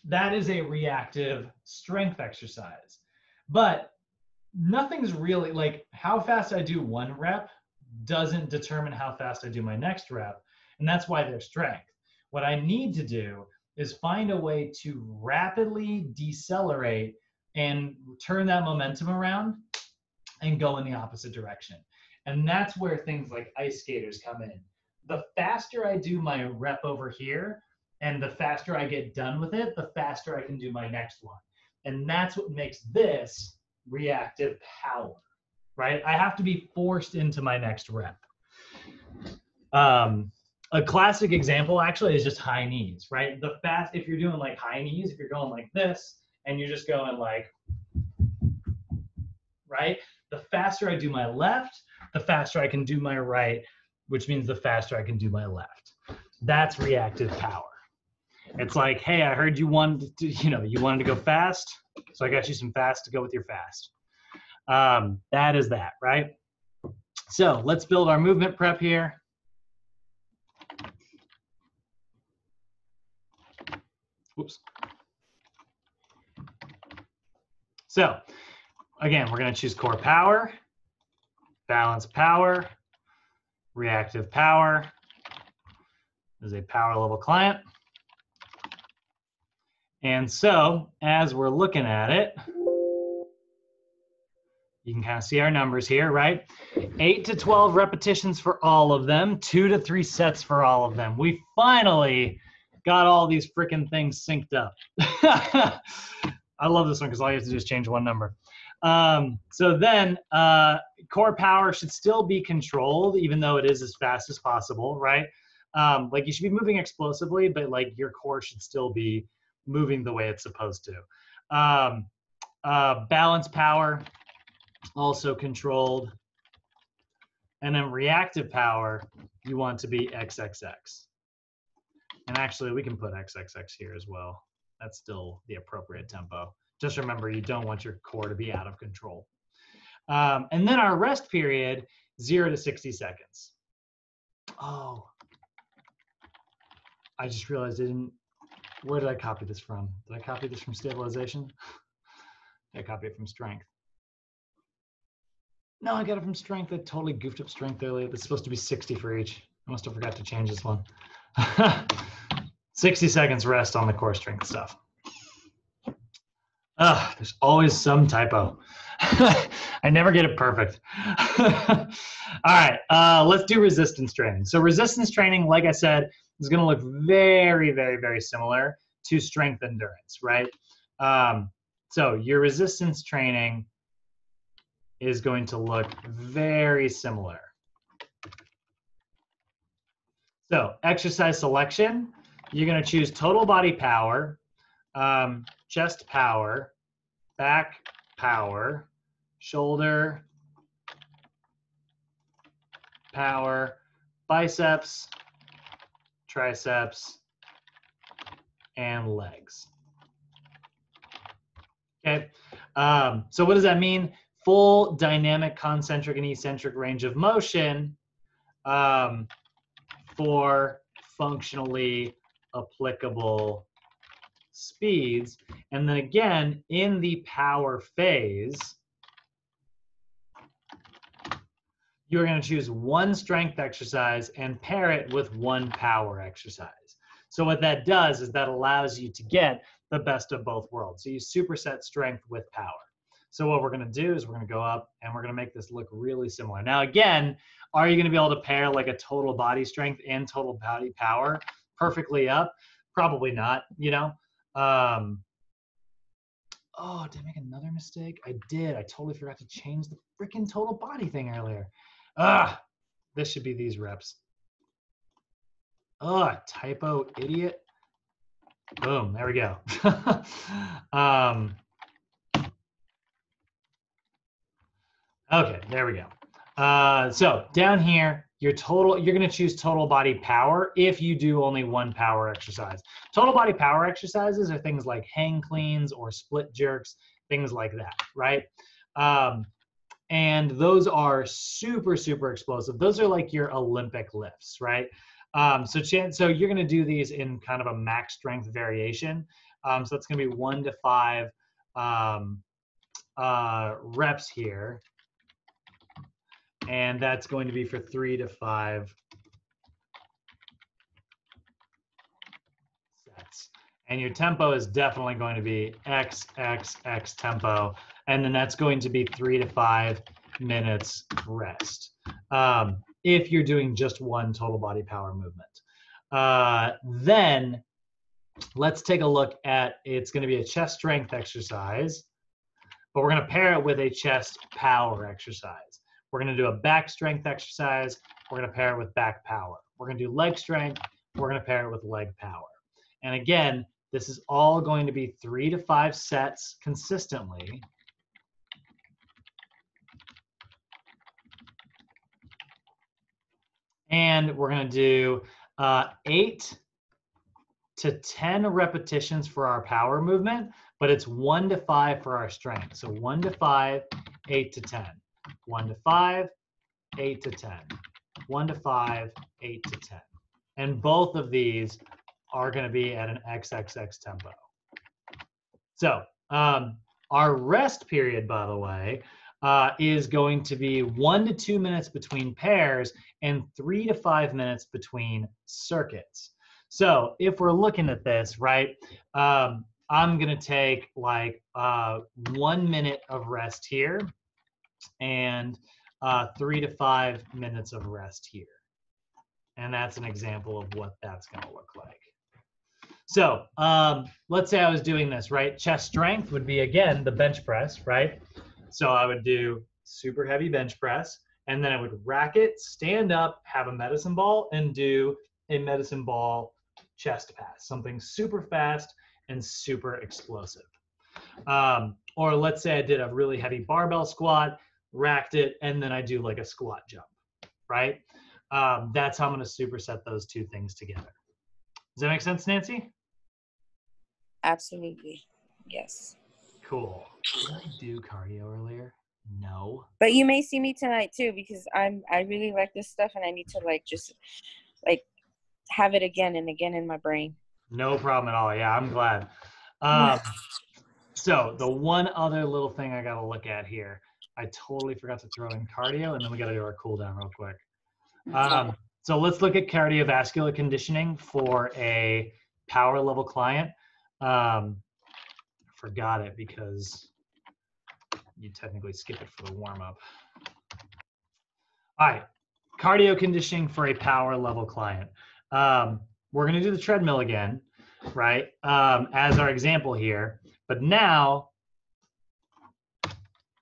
That is a reactive strength exercise. But nothing's really like how fast I do one rep doesn't determine how fast I do my next rep. And that's why they're strength. What I need to do is find a way to rapidly decelerate and turn that momentum around and go in the opposite direction. And that's where things like ice skaters come in. The faster I do my rep over here and the faster I get done with it, the faster I can do my next one. And that's what makes this reactive power, right? I have to be forced into my next rep. A classic example actually is just high knees, right? If you're doing like high knees, if you're going like this and you're just going like, right? The faster I do my left, the faster I can do my right, which means the faster I can do my left. That's reactive power. It's like, hey, I heard you wanted to go fast, so I got you some fast to go with your fast. That is that, right? So let's build our movement prep here. Whoops. So again, we're going to choose core power, balance power, reactive power. This is a power level client. And so as we're looking at it, you can kind of see our numbers here, right? 8 to 12 repetitions for all of them, 2 to 3 sets for all of them. We finally got all these freaking things synced up. I love this one because all you have to do is change one number. So then core power should still be controlled, even though it is as fast as possible, right? Like you should be moving explosively, but like your core should still be moving the way it's supposed to. Balance power also controlled. And then reactive power, you want to be XXX. And actually, we can put XXX here as well. That's still the appropriate tempo. Just remember, you don't want your core to be out of control. And then our rest period, 0 to 60 seconds. Oh, I just realized I didn't. Where did I copy this from? Did I copy this from stabilization? I copy it from strength. No, I got it from strength. I totally goofed up strength earlier. It's supposed to be 60 for each. I must have forgot to change this one. 60 seconds rest on the core strength stuff. There's always some typo. I never get it perfect. All right, let's do resistance training. So resistance training, like I said, is going to look very, very, very similar to strength endurance, right? So your resistance training is going to look very similar. So exercise selection, you're going to choose total body power, chest power, back power, shoulder power, biceps, triceps, and legs. Okay, so what does that mean? Full dynamic concentric and eccentric range of motion for functionally applicable speeds. And then again, in the power phase, you're going to choose one strength exercise and pair it with one power exercise. So what that does is that allows you to get the best of both worlds. So you superset strength with power. So what we're going to do is we're going to go up and we're going to make this look really similar. Now, again, are you going to be able to pair like a total body strength and total body power perfectly up? Probably not, you know. Oh, did I make another mistake? I did. I totally forgot to change the freaking total body thing earlier. This should be these reps. Typo, idiot. Boom, there we go. Okay, there we go. So down here, you're going to choose total body power if you do only one power exercise. Total body power exercises are things like hang cleans or split jerks, things like that, right? And those are super, super explosive. Those are like your Olympic lifts, right? So you're going to do these in kind of a max strength variation. So that's going to be 1 to 5 reps here. And that's going to be for 3 to 5 sets. And your tempo is definitely going to be XXX tempo. And then that's going to be 3 to 5 minutes rest. If you're doing just one total body power movement. Then let's take a look at, it's going to be a chest strength exercise, but we're going to pair it with a chest power exercise. We're going to do a back strength exercise. We're going to pair it with back power. We're going to do leg strength. We're going to pair it with leg power. And again, this is all going to be 3 to 5 sets consistently. And we're going to do 8 to 10 repetitions for our power movement, but it's 1 to 5 for our strength. So 1 to 5, 8 to 10. 1 to 5, 8 to 10. 1 to 5, 8 to 10. And both of these are going to be at an XXX tempo. So our rest period, by the way, is going to be 1 to 2 minutes between pairs and 3 to 5 minutes between circuits. So if we're looking at this, right, I'm going to take like 1 minute of rest here and 3 to 5 minutes of rest here. And that's an example of what that's going to look like. So let's say I was doing this, right? Chest strength would be, again, the bench press, right? So I would do super heavy bench press, and then I would rack it, stand up, have a medicine ball, and do a medicine ball chest pass, something super fast and super explosive. Or let's say I did a really heavy barbell squat, racked it, and then I do like a squat jump, right? That's how I'm going to superset those two things together. Does that make sense, Nancy? Absolutely. Yes. Cool. Did I do cardio earlier? No. But you may see me tonight too, because I really like this stuff, and I need to like just like have it again and again in my brain. No problem at all. Yeah, I'm glad. So the one other little thing I got to look at here, I totally forgot to throw in cardio, and then we got to do our cool down real quick. So let's look at cardiovascular conditioning for a power level client. Forgot it because you technically skip it for the warm up. All right, cardio conditioning for a power level client. We're going to do the treadmill again, right? As our example here. But now,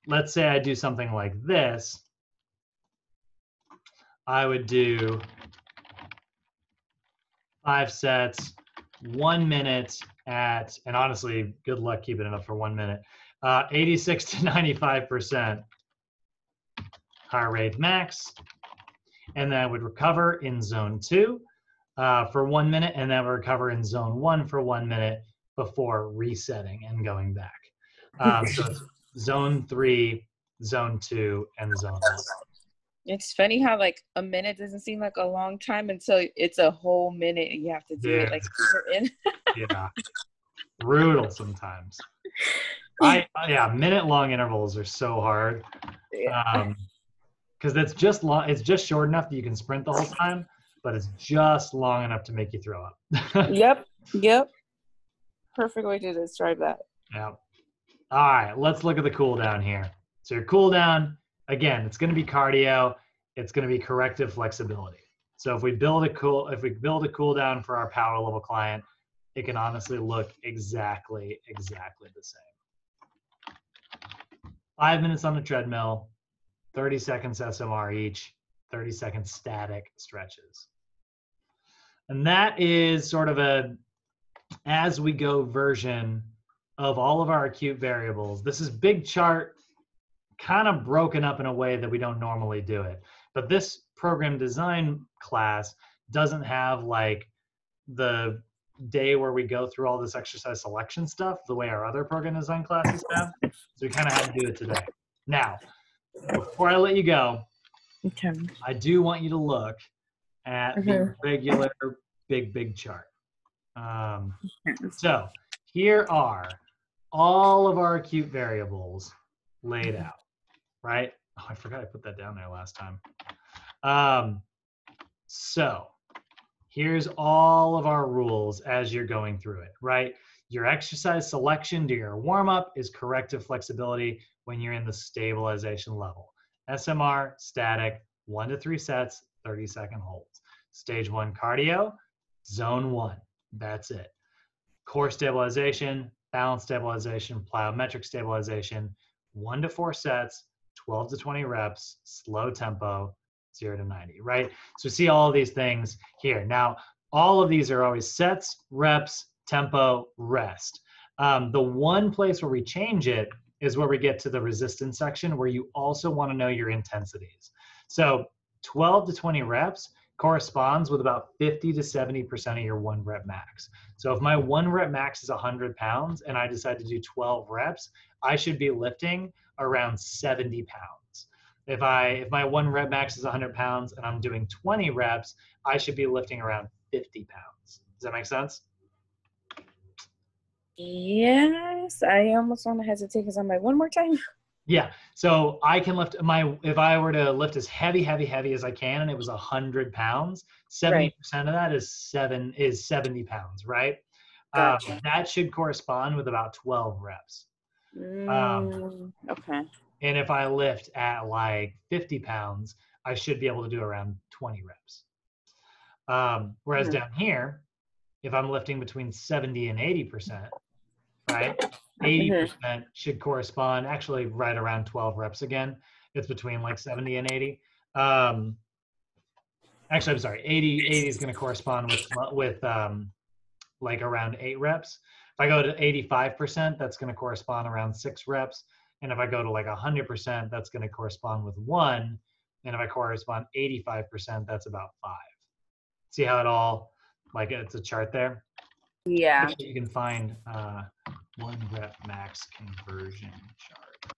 let's say I do something like this. I would do 5 sets, 1 minute at, and honestly, good luck keeping it up for 1 minute, 86 to 95% heart rate max. And then I would recover in zone 2 for 1 minute, and then recover in zone 1 for 1 minute before resetting and going back. So it's zone 3, zone 2, and zone 1. It's funny how like a minute doesn't seem like a long time until it's a whole minute and you have to do it like you're in. Yeah, brutal sometimes. Yeah, minute-long intervals are so hard. Because it's just long. It's just short enough that you can sprint the whole time, but it's just long enough to make you throw up. Yep. Perfect way to describe that. Yeah. All right, let's look at the cool down here. So your cool down, again, it's going to be cardio. It's going to be corrective flexibility. So if we build a cool down for our power level client, it can honestly look exactly the same. 5 minutes on the treadmill, 30 seconds SMR each, 30 seconds static stretches. And that is sort of a as we go version of all of our acute variables. This is big chart, kind of broken up in a way that we don't normally do it. But this program design class doesn't have like the day where we go through all this exercise selection stuff the way our other program design classes have. So we kind of had to do it today. Now, before I let you go, okay, I do want you to look at the regular big chart. So here are all of our acute variables laid out, right? Oh, I forgot I put that down there last time. So here's all of our rules as you're going through it, right? Your exercise selection to your warm-up is corrective flexibility when you're in the stabilization level. SMR, static, 1 to 3 sets, 30-second holds. Stage 1 cardio, zone 1, that's it. Core stabilization, balance stabilization, plyometric stabilization, 1 to 4 sets, 12 to 20 reps, slow tempo, 0 to 90, right? So see all of these things here. Now, all of these are always sets, reps, tempo, rest. The one place where we change it is where we get to the resistance section, where you also want to know your intensities. So 12 to 20 reps corresponds with about 50 to 70% of your 1 rep max. So if my 1 rep max is 100 pounds and I decide to do 12 reps, I should be lifting around 70 pounds. If my 1 rep max is 100 pounds and I'm doing 20 reps, I should be lifting around 50 pounds. Does that make sense? Yes, I almost want to hesitate because I'm like, one more time. Yeah, so I can lift if I were to lift as heavy as I can and it was 100 pounds, 70% of that is 70 pounds, right? Gotcha. That should correspond with about 12 reps. Okay. And if I lift at like 50 pounds, I should be able to do around 20 reps. Whereas down here, if I'm lifting between 70 and 80%, right? 80% should correspond actually right around 12 reps again. It's between like 70 and 80. Actually, I'm sorry, 80 is going to correspond with like around 8 reps. If I go to 85%, that's going to correspond around 6 reps. And if I go to like 100%, that's going to correspond with 1. And if I correspond 85%, that's about 5. See how it all, like it's a chart there? Yeah. You can find 1 rep max conversion chart.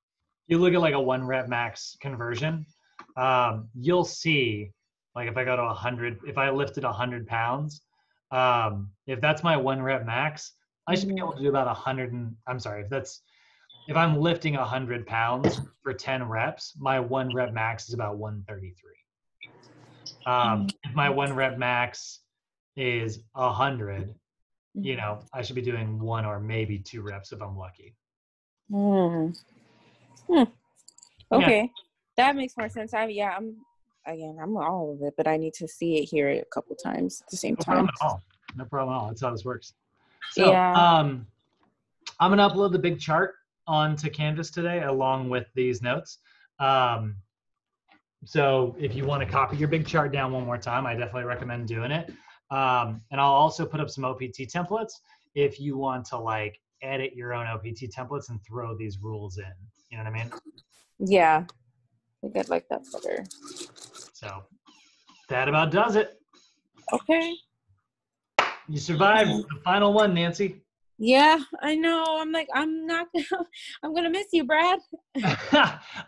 You look at like a 1 rep max conversion, you'll see, like if I go to 100, if I lifted 100 pounds, if that's my 1 rep max, I should be able to do about 100 and, I'm sorry, if I'm lifting 100 pounds for 10 reps, my 1 rep max is about 133. If my 1 rep max is 100, you know, I should be doing 1 or maybe 2 reps if I'm lucky. Okay, yeah. That makes more sense. I'm all of it, but I need to see it here a couple times at the same time. No problem at all. That's how this works. So yeah. I'm gonna upload the big chart onto Canvas today along with these notes. So if you want to copy your big chart down one more time, I definitely recommend doing it. And I'll also put up some OPT templates if you want to like edit your own OPT templates and throw these rules in. You know what I mean? Yeah, I think I'd like that better. So that about does it. Okay. You survived the final one, Nancy. Yeah, I know. I'm gonna miss you, Brad.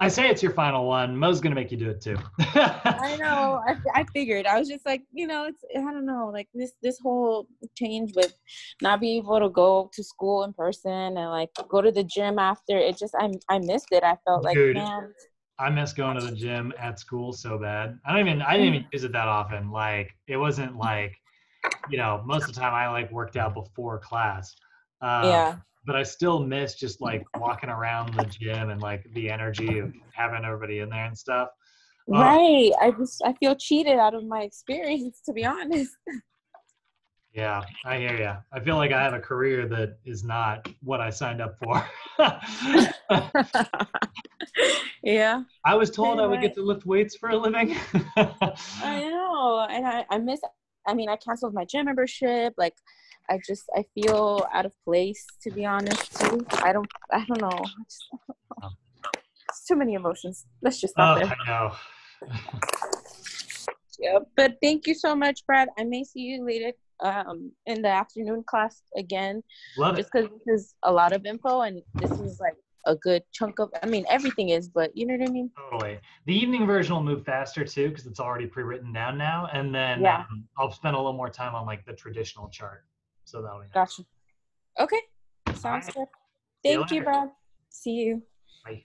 I say it's your final one. Mo's gonna make you do it too. I know. I figured. I was just like, you know, I don't know, like this whole change with not being able to go to school in person and like go to the gym after. It just I missed it. I felt like, dude, man. I miss going to the gym at school so bad. I didn't even use it that often. Like it wasn't like, you know, most of the time I like worked out before class. Yeah. But I still miss just like walking around the gym and like the energy of having everybody in there and stuff. Right. I feel cheated out of my experience, to be honest. Yeah, I hear you. I feel like I have a career that is not what I signed up for. Yeah. I was told I would get to lift weights for a living. I know. And I canceled my gym membership. Like I feel out of place, to be honest, too. I don't know. It's too many emotions. Let's just stop there. I know. Yeah, but thank you so much, Brad. I may see you later in the afternoon class again. Love just it. because this is a lot of info and this is like a good chunk of, I mean, everything is, but you know what I mean? Totally. The evening version will move faster too because it's already pre-written down now. And then I'll spend a little more time on like the traditional chart. So that'll be nice. Gotcha. Okay. Sounds good. Thank you, Brad. See you. Bye.